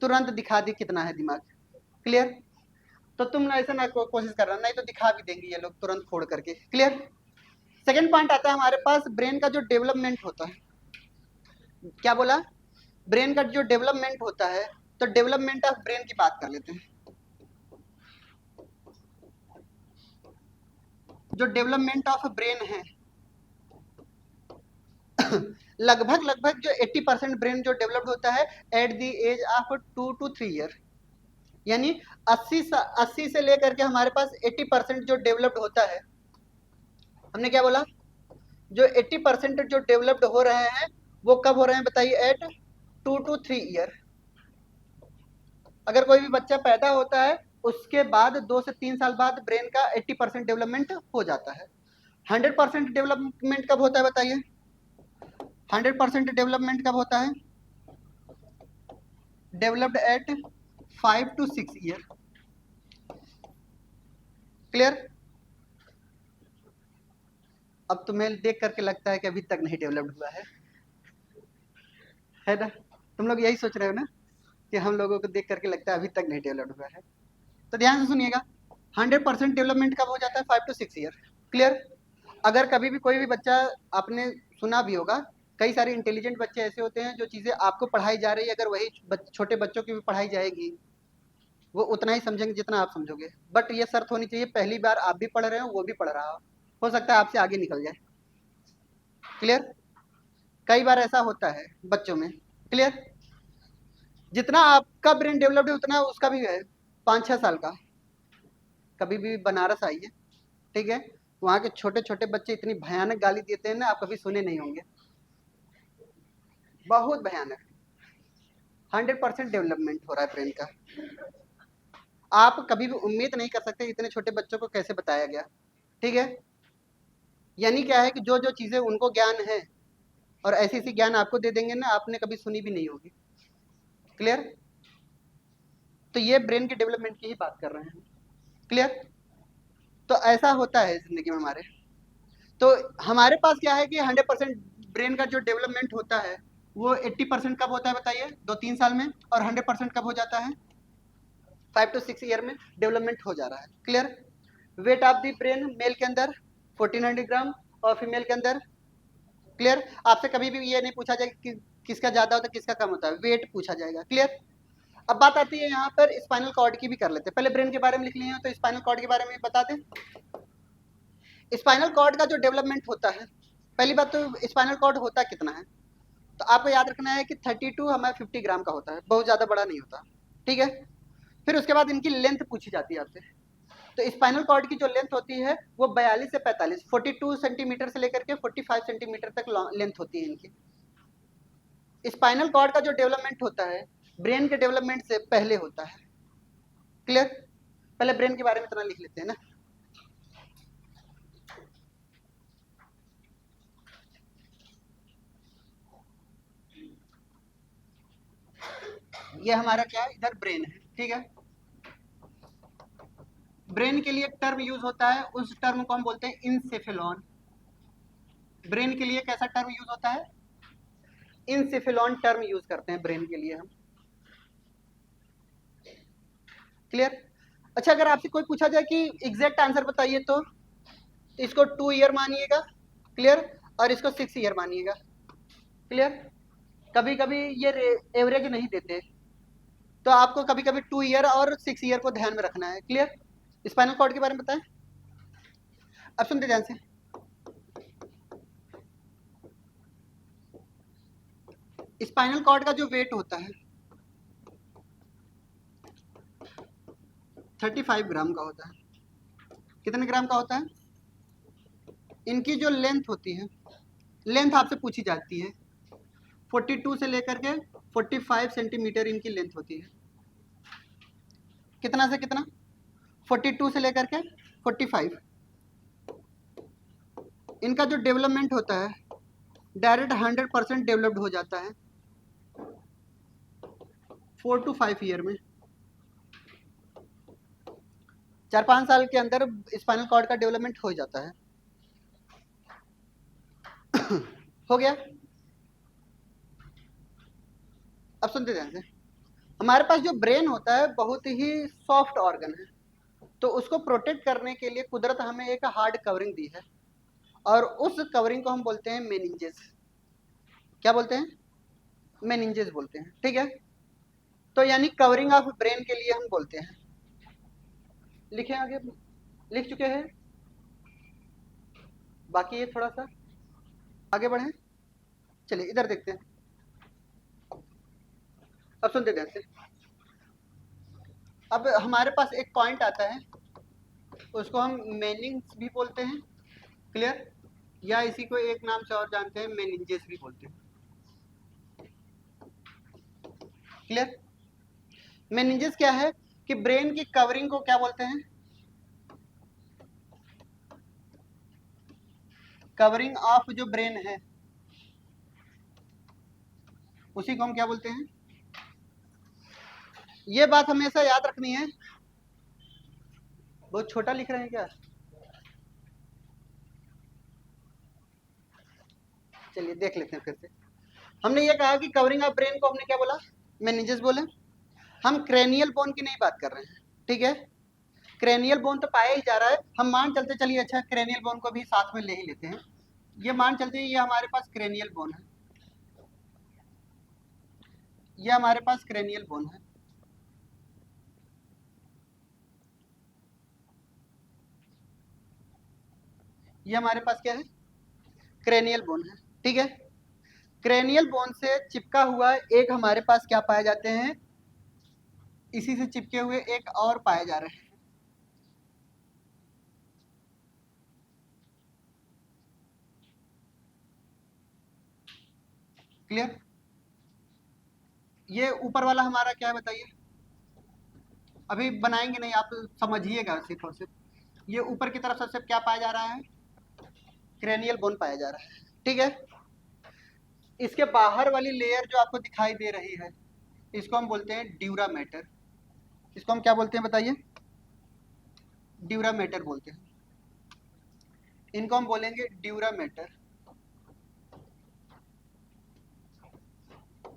तुरंत दिखा दी कितना है दिमाग। क्लियर? तो तुम ऐसा ना कोशिश करना, नहीं तो दिखा भी देंगे ये लोग तुरंत फोड़ करके। क्लियर? सेकंड पॉइंट आता है हमारे पास ब्रेन का जो डेवलपमेंट होता है। क्या बोला? ब्रेन का जो डेवलपमेंट होता है, तो डेवलपमेंट ऑफ ब्रेन की बात कर लेते हैं। जो डेवलपमेंट ऑफ ब्रेन है लगभग जो 80% ब्रेन जो डेवलप्ड होता है at the age of 2 to 3 year, यानी 80 से लेकर के हमारे पास 80% जो डेवलप्ड होता है, हमने क्या बोला, जो 80% जो डेवलप्ड हो रहे हैं वो कब हो रहे हैं बताइए, एट 2 to 3 ईयर। अगर कोई भी बच्चा पैदा होता है उसके बाद 2 से 3 साल बाद ब्रेन का 80% डेवलपमेंट हो जाता है। 100% डेवलपमेंट कब होता है बताइए, 100% डेवलपमेंट कब होता है, developed eight 5 to 6 year. Clear? अब तुम्हें देख करके लगता है कि अभी तक नहीं डेवलप्ड हुआ है ना? तुम लोग यही सोच रहे हो ना कि हम लोगों को देख करके लगता है अभी तक नहीं डेवलप्ड हुआ है। तो ध्यान से सुनिएगा, 100% डेवलपमेंट कब हो जाता है, 5 to 6 ईयर। क्लियर? अगर कभी भी कोई भी बच्चा, आपने सुना भी होगा, कई सारे इंटेलिजेंट बच्चे ऐसे होते हैं जो चीज़ें आपको पढ़ाई जा रही है अगर वही छोटे बच्चों की भी पढ़ाई जाएगी वो उतना ही समझेंगे जितना आप समझोगे। बट ये शर्त होनी चाहिए, पहली बार आप भी पढ़ रहे हो वो भी पढ़ रहा हो सकता है आपसे आगे निकल जाए। क्लियर? कई बार ऐसा होता है बच्चों में। क्लियर? जितना आपका ब्रेन डेवलप्ड है उतना उसका भी है, 5-6 साल का। कभी भी बनारस आइए, ठीक है, वहाँ के छोटे छोटे बच्चे इतनी भयानक गाली देते हैं ना, आप कभी सुने नहीं होंगे, बहुत भयानक। 100% डेवलपमेंट हो रहा है ब्रेन का। आप कभी भी उम्मीद नहीं कर सकते इतने छोटे बच्चों को कैसे बताया गया। ठीक है, यानी क्या है कि जो जो चीज़ें उनको ज्ञान है और ऐसी ऐसी ज्ञान आपको दे देंगे ना, आपने कभी सुनी भी नहीं होगी। क्लियर? तो ये ब्रेन के डेवलपमेंट की ही बात कर रहे हैं। क्लियर? तो ऐसा होता है जिंदगी में हमारे। तो हमारे पास क्या है कि 100% ब्रेन का जो डेवलपमेंट होता है वो 80% कब होता है बताइए, 2-3 साल में, और 100% कब हो जाता है, 5 to 6 ईयर में डेवलपमेंट हो जा रहा है। Clear? Weight of the brain male के अंदर 1400 ग्राम और फीमेल के अंदर। क्लियर? आपसे कभी भी ये नहीं पूछा जाएगा कि किसका ज्यादा होता है किसका कम होता है, वेट पूछा जाएगा। क्लियर? अब बात आती है यहाँ पर स्पाइनल कॉर्ड की भी कर लेते हैं। पहले ब्रेन के बारे में लिख लिए तो स्पाइनल कॉर्ड के बारे में बता दें। स्पाइनल कॉर्ड का जो डेवलपमेंट होता है, पहली बात तो स्पाइनल कॉर्ड होता कितना है, तो आपको याद रखना है कि 32 हमारे 50 ग्राम का होता है, बहुत ज़्यादा बड़ा नहीं होता। ठीक है, फिर उसके बाद इनकी लेंथ पूछी जाती है आपसे। तो स्पाइनल कॉर्ड की जो लेंथ होती है वो 42 से 45, 42 सेंटीमीटर से लेकर के 45 सेंटीमीटर तक लेंथ होती है इनकी। स्पाइनल कॉर्ड का जो डेवलपमेंट होता है ब्रेन के डेवलपमेंट से पहले होता है। क्लियर? पहले ब्रेन के बारे में इतना लिख लेते हैं ना। ये हमारा क्या है, इधर ब्रेन है। ठीक है, ब्रेन के लिए टर्म यूज होता है, उस टर्म को हम बोलते हैं इंसेफेलॉन। ब्रेन के लिए कैसा टर्म यूज होता है, इंसेफेलॉन टर्म यूज करते हैं ब्रेन के लिए हम। क्लियर? अच्छा, अगर आपसे कोई पूछा जाए कि एग्जैक्ट आंसर बताइए तो इसको 2 ईयर मानिएगा। क्लियर? और इसको 6 ईयर मानिएगा। क्लियर? कभी कभी ये एवरेज नहीं देते, तो आपको कभी कभी 2 ईयर और 6 ईयर को ध्यान में रखना है। क्लियर? स्पाइनल कॉर्ड के बारे में बताएं। अब सुनते ध्यान से, स्पाइनल कॉर्ड का जो वेट होता है 35 ग्राम का होता है। कितने ग्राम का होता है? इनकी जो लेंथ होती है, लेंथ आपसे पूछी जाती है, 42 से लेकर के 45 सेंटीमीटर इनकी लेंथ होती है। कितना से कितना? 42 से लेकर के 45। इनका जो डेवलपमेंट होता है डायरेक्ट 100% डेवलप्ड हो जाता है 4 to 5 ईयर में। 4-5 साल के अंदर स्पाइनल कॉर्ड का डेवलपमेंट हो जाता है। हो गया? अब सुनते ध्यान से, हमारे पास जो ब्रेन होता है बहुत ही सॉफ्ट ऑर्गन है, तो उसको प्रोटेक्ट करने के लिए कुदरत हमें एक हार्ड कवरिंग दी है, और उस कवरिंग को हम बोलते हैं मेनिंजेस। क्या बोलते हैं? मेनिंजेस बोलते हैं। ठीक है, तो यानी कवरिंग ऑफ ब्रेन के लिए हम बोलते हैं। लिखे आगे, लिख चुके हैं। बाकी ये थोड़ा सा आगे बढ़े, चलिए इधर देखते हैं। अब सुनते ध्यान से। अब हमारे पास एक पॉइंट आता है, उसको हम मेनिंग्स भी बोलते हैं, क्लियर, या इसी को एक नाम से और जानते हैं, मेनिंजेस भी बोलते हैं, क्लियर। मेनिंजेस क्या है कि ब्रेन की कवरिंग को क्या बोलते हैं, कवरिंग ऑफ जो ब्रेन है उसी को हम क्या बोलते हैं। ये बात हमेशा याद रखनी है। बहुत छोटा लिख रहे हैं क्या? चलिए देख लेते हैं फिर से। हमने ये कहा कि कवरिंग ऑफ ब्रेन को हमने क्या बोला, मेनिंजेस बोले। हम क्रेनियल बोन की नहीं बात कर रहे हैं, ठीक है। क्रेनियल बोन तो पाया ही जा रहा है, हम मान चलते चलिए, अच्छा क्रेनियल बोन को भी साथ में ले ही लेते हैं। ये मान चलते हैं ये हमारे पास क्रेनियल बोन है, ये हमारे पास क्रेनियल बोन है। ये हमारे पास क्या है, क्रेनियल बोन है, ठीक है। क्रेनियल बोन से चिपका हुआ एक हमारे पास क्या पाए जाते हैं, इसी से चिपके हुए एक और पाए जा रहे हैं, क्लियर। ये ऊपर वाला हमारा क्या है बताइए, अभी बनाएंगे नहीं, आप समझिएगा सिर्फ और सिर्फ। ये ऊपर की तरफ सबसे क्या पाया जा रहा है, क्रेनियल बोन पाया जा रहा है, ठीक है। इसके बाहर वाली लेयर जो आपको दिखाई दे रही है, इसको हम बोलते हैं ड्यूरामेटर। इसको हम क्या बोलते हैं बताइए, ड्यूरामेटर बोलते हैं। इनको हम बोलेंगे ड्यूरामेटर,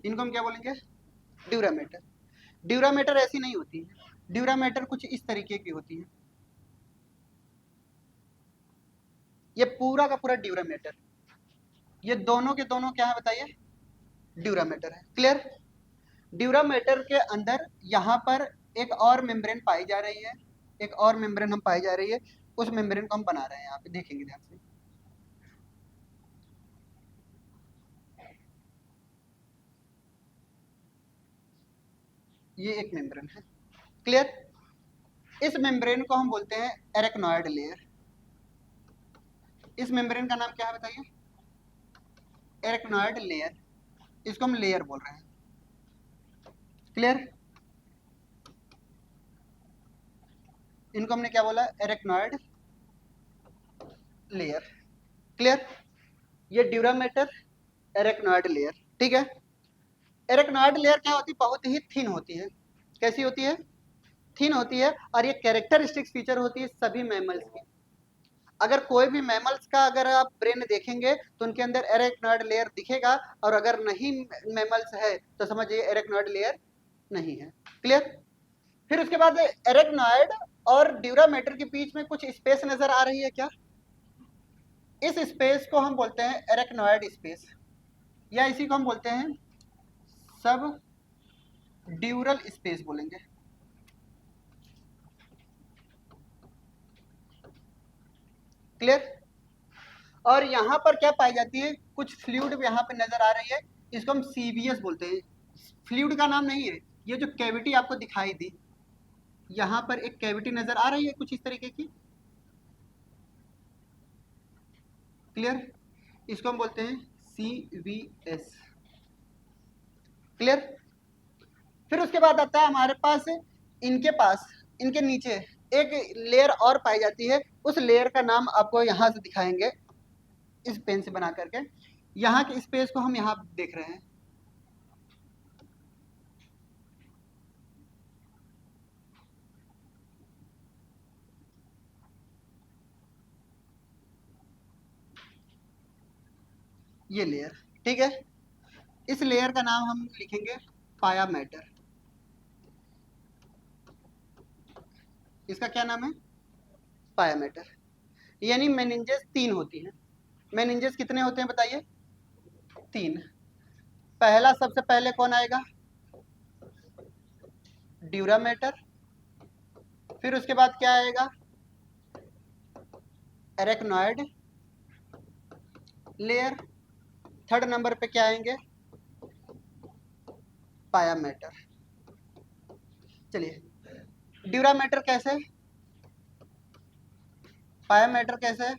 इनको हम क्या बोलेंगे, ड्यूरामेटर। ड्यूरामेटर ऐसी नहीं होती है, ड्यूरामेटर कुछ इस तरीके की होती है। ये पूरा का पूरा ड्यूरामेटर, ये दोनों के दोनों क्या है बताइए, ड्यूरामेटर है, क्लियर। ड्यूरामेटर के अंदर यहाँ पर एक और मेम्ब्रेन पाई जा रही है, एक और मेम्ब्रेन हम पाई जा रही है, उस मेम्ब्रेन को हम बना रहे हैं, यहाँ पे देखेंगे ध्यान से। ये एक मेम्ब्रेन है, क्लियर। इस मेम्ब्रेन को हम बोलते हैं एरेक्नॉइड लेयर। इस मेम्ब्रेन का नाम क्या है बताइए, एरेक्नॉइड लेयर। इसको हम लेयर बोल रहे हैं, क्लियर। इनको हमने क्या बोला, एरेक्नॉइड लेयर, क्लियर। ये ड्यूरामेटर, एरेक्नॉइड लेयर, ठीक है। एरेक्नॉइड लेयर क्या होती है, बहुत ही थिन होती है। कैसी होती है, थिन होती है, और ये कैरेक्टरिस्टिक्स फीचर होती है सभी मैमल्स की। अगर कोई भी मैमल्स का अगर आप ब्रेन देखेंगे तो उनके अंदर एरेक्नॉइड लेयर दिखेगा, और अगर नहीं मैमल्स है तो समझिए एरेक्नॉइड लेयर नहीं है, क्लियर। फिर उसके बाद एरेक्नॉइड और ड्यूरामेटर के बीच में कुछ स्पेस नजर आ रही है क्या, इस स्पेस को हम बोलते हैं एरेक्नॉइड स्पेस, या इसी को हम बोलते हैं सब ड्यूरल स्पेस बोलेंगे, क्लियर। और यहाँ पर क्या पाई जाती है, कुछ फ्लूइड यहाँ पे नजर आ रही है, इसको हम सीबीएस बोलते हैं। फ्लूइड का नाम नहीं है, ये जो कैविटी आपको दिखाई दी, यहाँ पर एक कैविटी नजर आ रही है कुछ इस तरीके की, क्लियर। इसको हम बोलते हैं सीवीएस, क्लियर। फिर उसके बाद आता है हमारे पास, इनके नीचे एक लेयर और पाई जाती है, उस लेयर का नाम आपको यहाँ से दिखाएंगे इस पेन से बना करके। यहाँ के स्पेस को हम यहाँ देख रहे हैं, ये लेयर, ठीक है। इस लेयर का नाम हम लिखेंगे पाया मैटर। इसका क्या नाम है, पाया मैटर। यानी मेनिंजेस 3 होती है। मेनिंजेस कितने होते हैं बताइए, 3। पहला सबसे पहले कौन आएगा, ड्यूरामेटर। फिर उसके बाद क्या आएगा, एरेक्नॉइड। लेयर। थर्ड नंबर पे क्या आएंगे? पाया मैटर। चलिए, ड्यूरामेटर कैसे, पाया मैटर कैसे?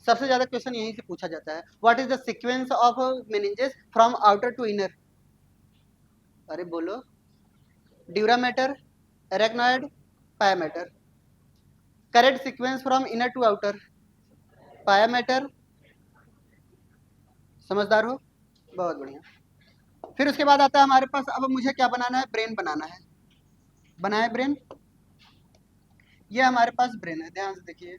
सबसे ज्यादा क्वेश्चन यहीं से पूछा जाता है। What is the sequence of meninges from outer to inner? अरे बोलो, dura mater, arachnoid, pia mater. Correct sequence from inner to outer, pia mater. समझदार हो, बहुत बढ़िया। फिर उसके बाद आता है हमारे पास, अब मुझे क्या बनाना है? ब्रेन बनाना है। बनाए ब्रेन। ये हमारे पास ब्रेन है, ध्यान से देखिए।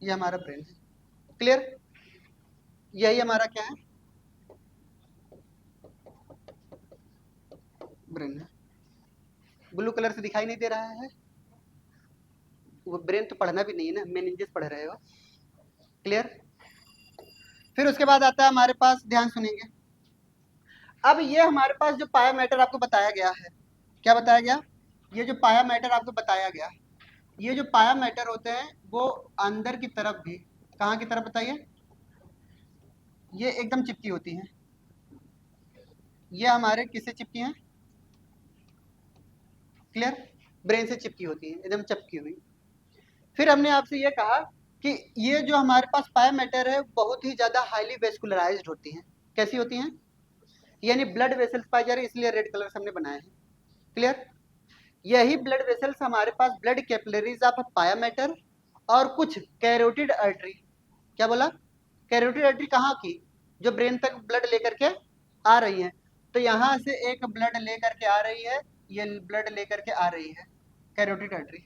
ये हमारा ब्रेन है, क्लियर? यही हमारा क्या है? ब्रेन है। ब्लू कलर से दिखाई नहीं दे रहा है? वो ब्रेन तो पढ़ना भी नहीं है ना, मेनिंजेस पढ़ रहे हो, क्लियर? फिर उसके बाद आता है हमारे पास, ध्यान सुनेंगे, अब ये हमारे पास जो पाया मैटर आपको बताया गया है, क्या बताया गया? ये जो पाया मैटर आपको बताया गया, ये जो पाया मैटर होते हैं वो अंदर की तरफ भी, कहाँ की तरफ बताइए? ये एकदम चिपकी होती हैं। ये हमारे किससे चिपकी हैं? क्लियर? ब्रेन से चिपकी होती है, एकदम चिपकी हुई। फिर हमने आपसे ये कहा कि ये जो हमारे पास पाया मैटर है बहुत ही ज्यादा हाईली वेस्कुलराइज्ड होती हैं। कैसी होती हैं? यानी ब्लड वेसल्स पाए जा रहे हैं, इसलिए रेड कलर से हमने बनाए हैं, क्लियर? यही ब्लड वेसल्स हमारे पास ब्लड कैपिलरीज ऑफ पाया मैटर और कुछ कैरोटिड आर्टरी। क्या बोला? कैरोटिड आर्टरी कहाँ की? जो ब्रेन तक ब्लड लेकर के आ रही है। तो यहाँ से एक ब्लड लेकर के आ रही है, ये ब्लड लेकर के आ रही है, कैरोटिड आर्टरी,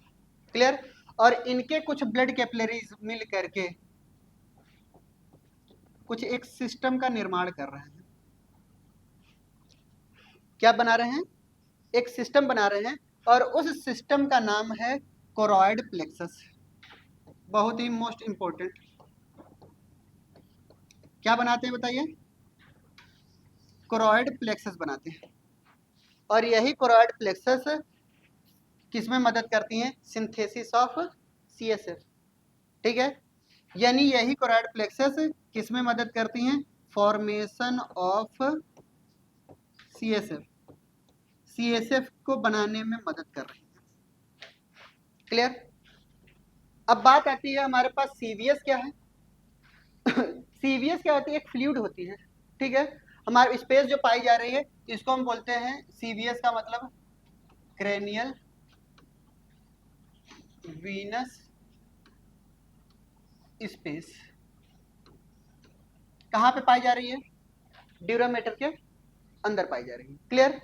क्लियर? और इनके कुछ ब्लड कैपिलरीज मिल करके कुछ एक सिस्टम का निर्माण कर रहे हैं। क्या बना रहे हैं? एक सिस्टम बना रहे हैं, और उस सिस्टम का नाम है कोरॉइड प्लेक्सस। बहुत ही मोस्ट इंपॉर्टेंट। क्या बनाते हैं बताइए? कोरॉइड प्लेक्सस बनाते हैं। और यही कोरॉइड प्लेक्सस किसमें मदद करती हैं? सिंथेसिस ऑफ सीएसएफ, ठीक है? यानी यही कोरॉइड प्लेक्सस किसमें मदद करती हैं? फॉर्मेशन ऑफ सीएसएफ, सीएसएफ को बनाने में मदद कर रही है, क्लियर? अब बात आती है हमारे पास सीवीएस क्या है? सीवीएस क्या होती है? एक फ्लूइड होती है, ठीक है? हमारे स्पेस जो पाई जा रही है इसको हम बोलते हैं सीवीएस, का मतलब क्रेनियल वीनस स्पेस। कहाँ पे पाई जा रही है? ड्यूरामेटर के अंदर पाई जा रही है, क्लियर?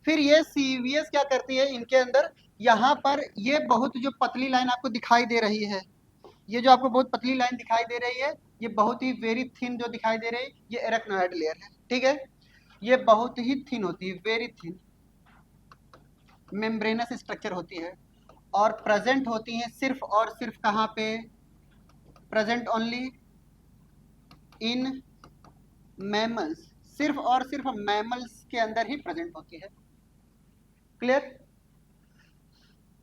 फिर ये सीवीएस क्या करती है इनके अंदर? यहाँ पर ये बहुत जो पतली लाइन आपको दिखाई दे रही है, ये जो आपको बहुत पतली लाइन दिखाई दे रही है, ये बहुत ही वेरी थिन जो दिखाई दे रही है, ये एरेक्नोइड लेयर है, ठीक है? ये बहुत ही थिन होती है, वेरी थिन मेम्ब्रेनस स्ट्रक्चर होती है, और प्रेजेंट होती हैं सिर्फ और सिर्फ कहाँ पे? प्रेजेंट ओनली इन मैमल्स, सिर्फ और सिर्फ मैमल्स के अंदर ही प्रेजेंट होती है, क्लियर?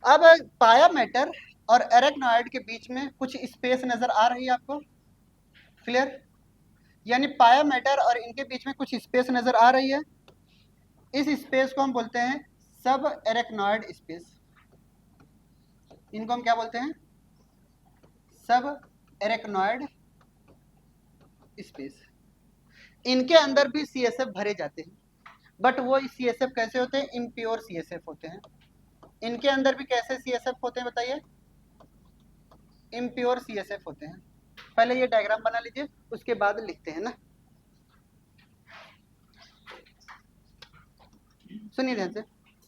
अब पाया मैटर और एरेक्नोइड के बीच में कुछ स्पेस नजर आ रही है आपको, क्लियर? यानी पाया मैटर और इनके बीच में कुछ स्पेस नजर आ रही है। इस स्पेस को हम बोलते हैं सब एरेक्नोइड स्पेस। इनको हम क्या बोलते हैं? सब एरेक्नोइड स्पेस। इनके अंदर भी सीएसएफ भरे जाते हैं, बट वो सीएसएफ कैसे होते हैं? इम्प्योर सीएसएफ होते हैं। इनके अंदर भी कैसे सीएसएफ होते हैं बताइए? इम्प्योर सीएसएफ होते हैं। पहले ये डायग्राम बना लीजिए, उसके बाद लिखते हैं ना। सुनिए ध्यान से,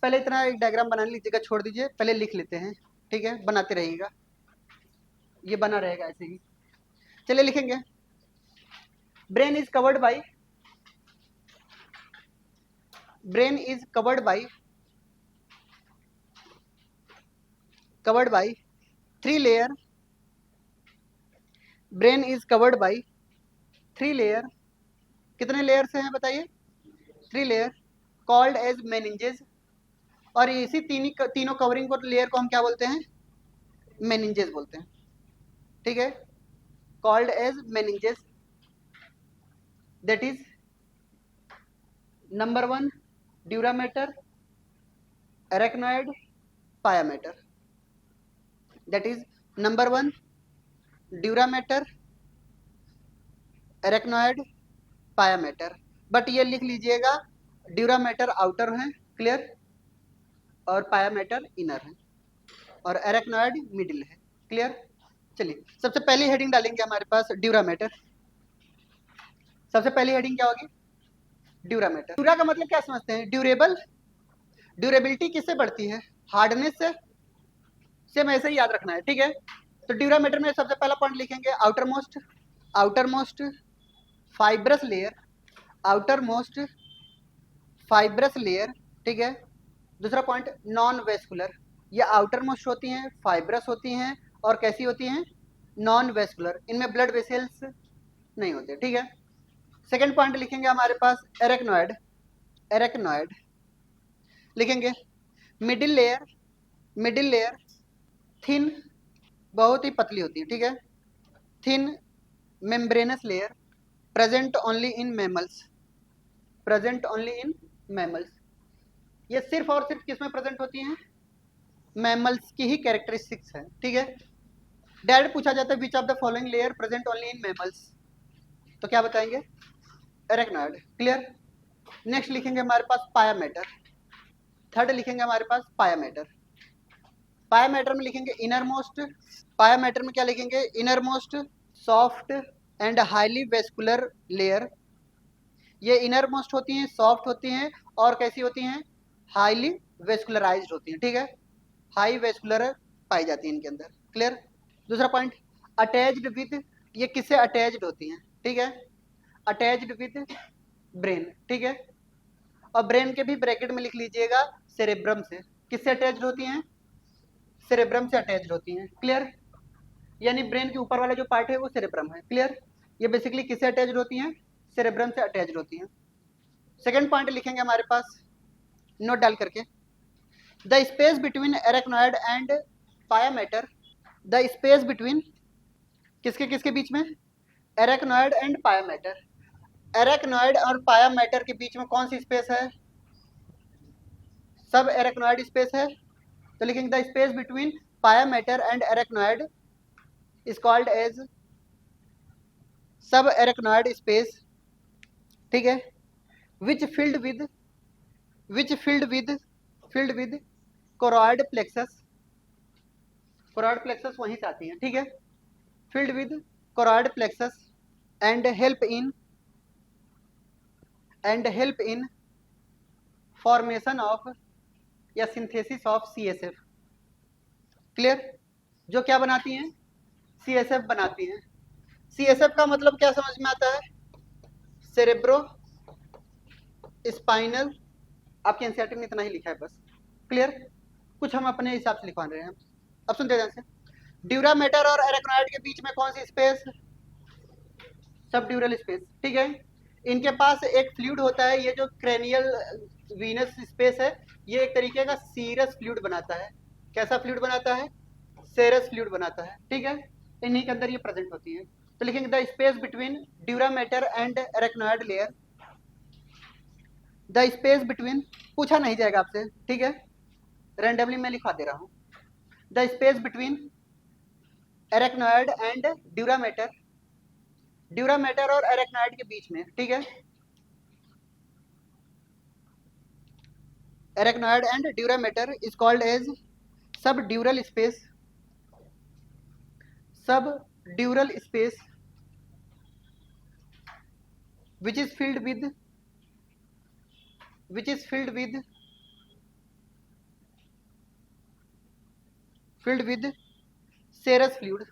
पहले इतना एक डायग्राम बना लीजिएगा, छोड़ दीजिए, पहले लिख लेते हैं, ठीक है? बनाते रहिएगा, ये बना रहेगा ऐसे ही। चलिए लिखेंगे। Brain is covered by, brain is covered by three layer. Brain is covered by three layer. कितने लेयर से हैं बताइए? Three layer, called as meninges. और इसी तीनों कवरिंग को लेयर को हम क्या बोलते हैं? मेनिंजेस बोलते हैं, ठीक है, called as meninges. That is number 1 dura mater, arachnoid, pia mater. That is number 1 dura mater, arachnoid, pia mater. But ये लिख लीजिएगा, ड्यूरामेटर आउटर है, क्लियर, और पायामेटर इनर है, और एरेक्नॉइड मिडिल है, क्लियर। चलिए सबसे पहली हेडिंग डालेंगे हमारे पास ड्यूरामेटर। सबसे पहली हेडिंग क्या होगी? ड्यूरामेटर। ड्यूरा का मतलब क्या समझते हैं? ड्यूरेबल। ड्यूरेबिलिटी किससे बढ़ती है? हार्डनेस से। सेम ऐसे ही याद रखना है, ठीक है। तो ड्यूरामेटर में सबसे पहला पॉइंट लिखेंगे outer most, outer most fibrous layer, outer most fibrous layer, ठीक है। दूसरा पॉइंट नॉन वेस्कुलर, ये आउटर मोस्ट होती हैं, फाइब्रस होती हैं, और कैसी होती हैं? नॉन वेस्कुलर, इनमें ब्लड वेसल्स नहीं होते, ठीक है। सेकंड पॉइंट लिखेंगे हमारे पास एरेक्नॉइड, एरेक्नॉइड लिखेंगे। Middle layer, middle layer thin, बहुत ही पतली होती है, ठीक है, thin membranes layer, present only in mammals, present only in mammals. ये सिर्फ और सिर्फ किस में प्रेजेंट होती हैं? मैमल्स की ही कैरेक्टरिस्टिक्स है, ठीक है। डायरेक्ट पूछा जाता है which of the following layer present only in mammals, तो क्या बताएंगे? Arachnoid, clear. नेक्स्ट लिखेंगे हमारे पास पायामेटर, थर्ड लिखेंगे हमारे पास पायामेटर। पायामेटर में लिखेंगे इनर मोस्ट, पायामेटर में क्या लिखेंगे? Inner most soft and highly vascular layer. ये इनर मोस्ट होती हैं, सॉफ्ट होती हैं, और कैसी होती हैं? हाईली वेस्कुलराइज्ड होती हैं, ठीक है, हाई वेस्कुलर पाई जाती है इनके अंदर, क्लियर। दूसरा पॉइंट अटैच्ड विद, ये किससे अटैच्ड होती हैं? ठीक है, अटैच्ड विद ब्रेन, ठीक है, और ब्रेन के भी ब्रैकेट में लिख लीजिएगा सेरेब्रम से। किससे अटैच्ड होती हैं? सेरेब्रम से अटैच्ड होती हैं, क्लियर। यानी ब्रेन के ऊपर वाला जो पार्ट है वो सेरेब्रम है, क्लियर। ये बेसिकली किससे अटैच्ड होती हैं? सेरेब्रम से अटैच्ड होती हैं। सेकेंड पॉइंट लिखेंगे हमारे पास नोट डाल करके, the space between arachnoid and pia mater, the space between किसके किसके बीच में? Arachnoid and pia mater. एरेक्नॉइड और पायामेटर के बीच में कौन सी स्पेस है? सब एरेक्नॉइड स्पेस है, तो लिखेंगे the space between pia mater and arachnoid is called as sub arachnoid space, ठीक है, which filled with, which filled with choroid plexus, choroid plexus वहीं से आती है, ठीक है, filled with choroid plexus and help in formation of या synthesis of CSF, clear. जो क्या बनाती हैं? CSF बनाती हैं। CSF का मतलब क्या समझ में आता है? सेरेब्रो स्पाइनल, आपके एनसीईआरटी में इतना ही लिखा है बस, क्लियर। कुछ हम अपने हिसाब से लिखवा रहे हैं। अब सुनते ध्यान से, ड्यूरामेटर और एरेक्नॉइड के बीच में कौन सी स्पेस? सब ड्यूरल स्पेस, ठीक है। इनके पास एक फ्लूइड होता है, ये जो क्रेनियल वीनस स्पेस है, ये एक तरीके का सीरस फ्लूइड बनाता है। कैसा फ्लूइड बनाता है? सेरस फ्लूइड बनाता है, ठीक है। इन्हीं के अंदर ये प्रेजेंट होती है। तो लिखेंगे the space between dura mater and arachnoid layer, the space between, पूछा नहीं जाएगा आपसे, ठीक है, रैंडमली मैं लिखवा दे रहा हूं। The space between arachnoid and dura mater, dura mater और एरेक्नॉइड के बीच में, ठीक है, arachnoid and dura mater is called as subdural space, subdural space which is filled with serous fluid,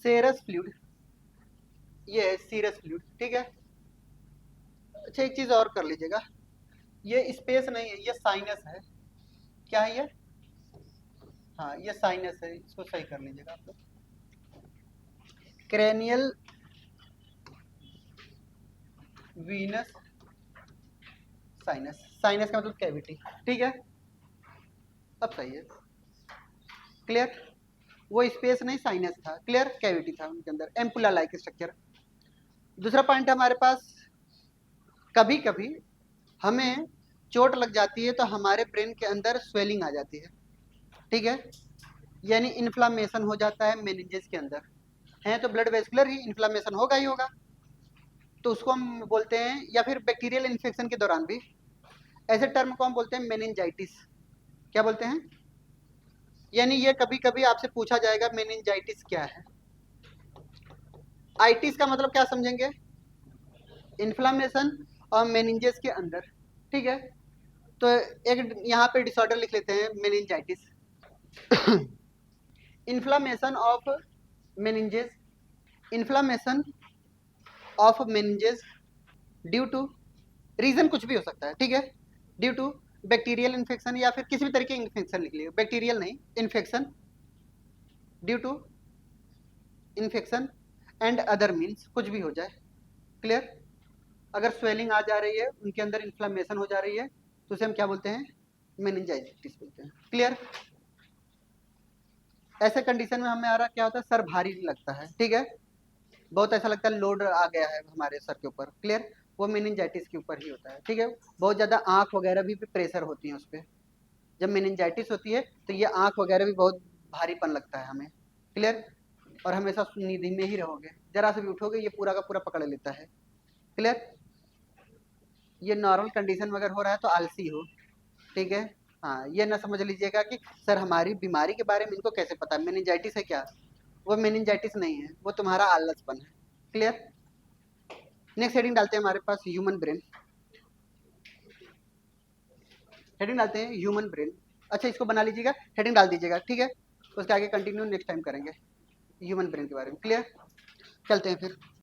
serous fluid, ये है सीरस फ्लूइड, ठीक है। अच्छा एक चीज और कर लीजिएगा, ये स्पेस नहीं है, ये साइनस है। क्या है ये? हाँ ये साइनस है, इसको सही कर लीजिएगा आप लोग। क्रेनियल वीनस साइनस, साइनस का मतलब कैविटी, ठीक है, अब सही है, क्लियर। वो स्पेस नहीं साइनस था, क्लियर, कैविटी था उनके अंदर, एम्पुला लाइक स्ट्रक्चर। दूसरा पॉइंट है हमारे पास, कभी कभी हमें चोट लग जाती है तो हमारे ब्रेन के अंदर स्वेलिंग आ जाती है, ठीक है, यानी इन्फ्लामेशन हो जाता है मेनिंजेस के अंदर, है तो ब्लड वेस्कुलर ही इन्फ्लामेशन होगा ही होगा, तो उसको हम बोलते हैं, या फिर बैक्टीरियल इन्फेक्शन के दौरान भी ऐसे टर्म को हम बोलते हैं मेनिंजाइटिस। क्या बोलते हैं, यानी ये कभी कभी आपसे पूछा जाएगा मेनिंजाइटिस क्या है। आइटिस का मतलब क्या समझेंगे, इन्फ्लामेशन और मेनिंजेस के अंदर, ठीक है, तो एक यहाँ पे डिसऑर्डर लिख लेते हैं meningitis. Inflammation of meninges, inflammation of meninges due to, reason कुछ भी हो सकता है, ठीक है, ड्यू टू बैक्टीरियल इन्फेक्शन या फिर किसी भी तरह के इन्फेक्शन लिख लीजिए, बैक्टीरियल नहीं, infection, due to infection and other means, कुछ भी हो जाए, क्लियर। अगर स्वेलिंग आ जा रही है, उनके अंदर इन्फ्लामेशन हो जा रही है, तो उसे हम क्या बोलते हैं, मेनिंजाइटिस बोलते हैं, क्लियर। ऐसे कंडीशन में हमें आ रहा क्या होता है, सर भारी लगता है, ठीक है, बहुत ऐसा लगता है लोड आ गया है हमारे सर के ऊपर, क्लियर, वो मेनिंजाइटिस के ऊपर ही होता है, ठीक है। बहुत ज़्यादा आँख वगैरह भी प्रेशर होती है उस पर, जब मेनिंजाइटिस होती है तो ये आँख वगैरह भी बहुत भारीपन लगता है हमें, क्लियर, और हमेशा नींद में ही रहोगे, जरा से भी उठोगे ये पूरा का पूरा पकड़ लेता है, क्लियर। ये नॉर्मल कंडीशन में अगर हो रहा है तो आलसी हो, ठीक है, हाँ, ये ना समझ लीजिएगा कि सर हमारी बीमारी के बारे में इनको कैसे पता है, मेनिंजाइटिस है क्या, वो मेनिंजाइटिस नहीं है, वो तुम्हारा आलसपन है, क्लियर। नेक्स्ट हेडिंग डालते हैं हमारे पास ह्यूमन ब्रेन, हेडिंग डालते हैं ह्यूमन ब्रेन। अच्छा इसको बना लीजिएगा, हेडिंग डाल दीजिएगा, ठीक है, उसके आगे कंटिन्यू नेक्स्ट टाइम करेंगे ह्यूमन ब्रेन के बारे में, क्लियर। चलते हैं फिर।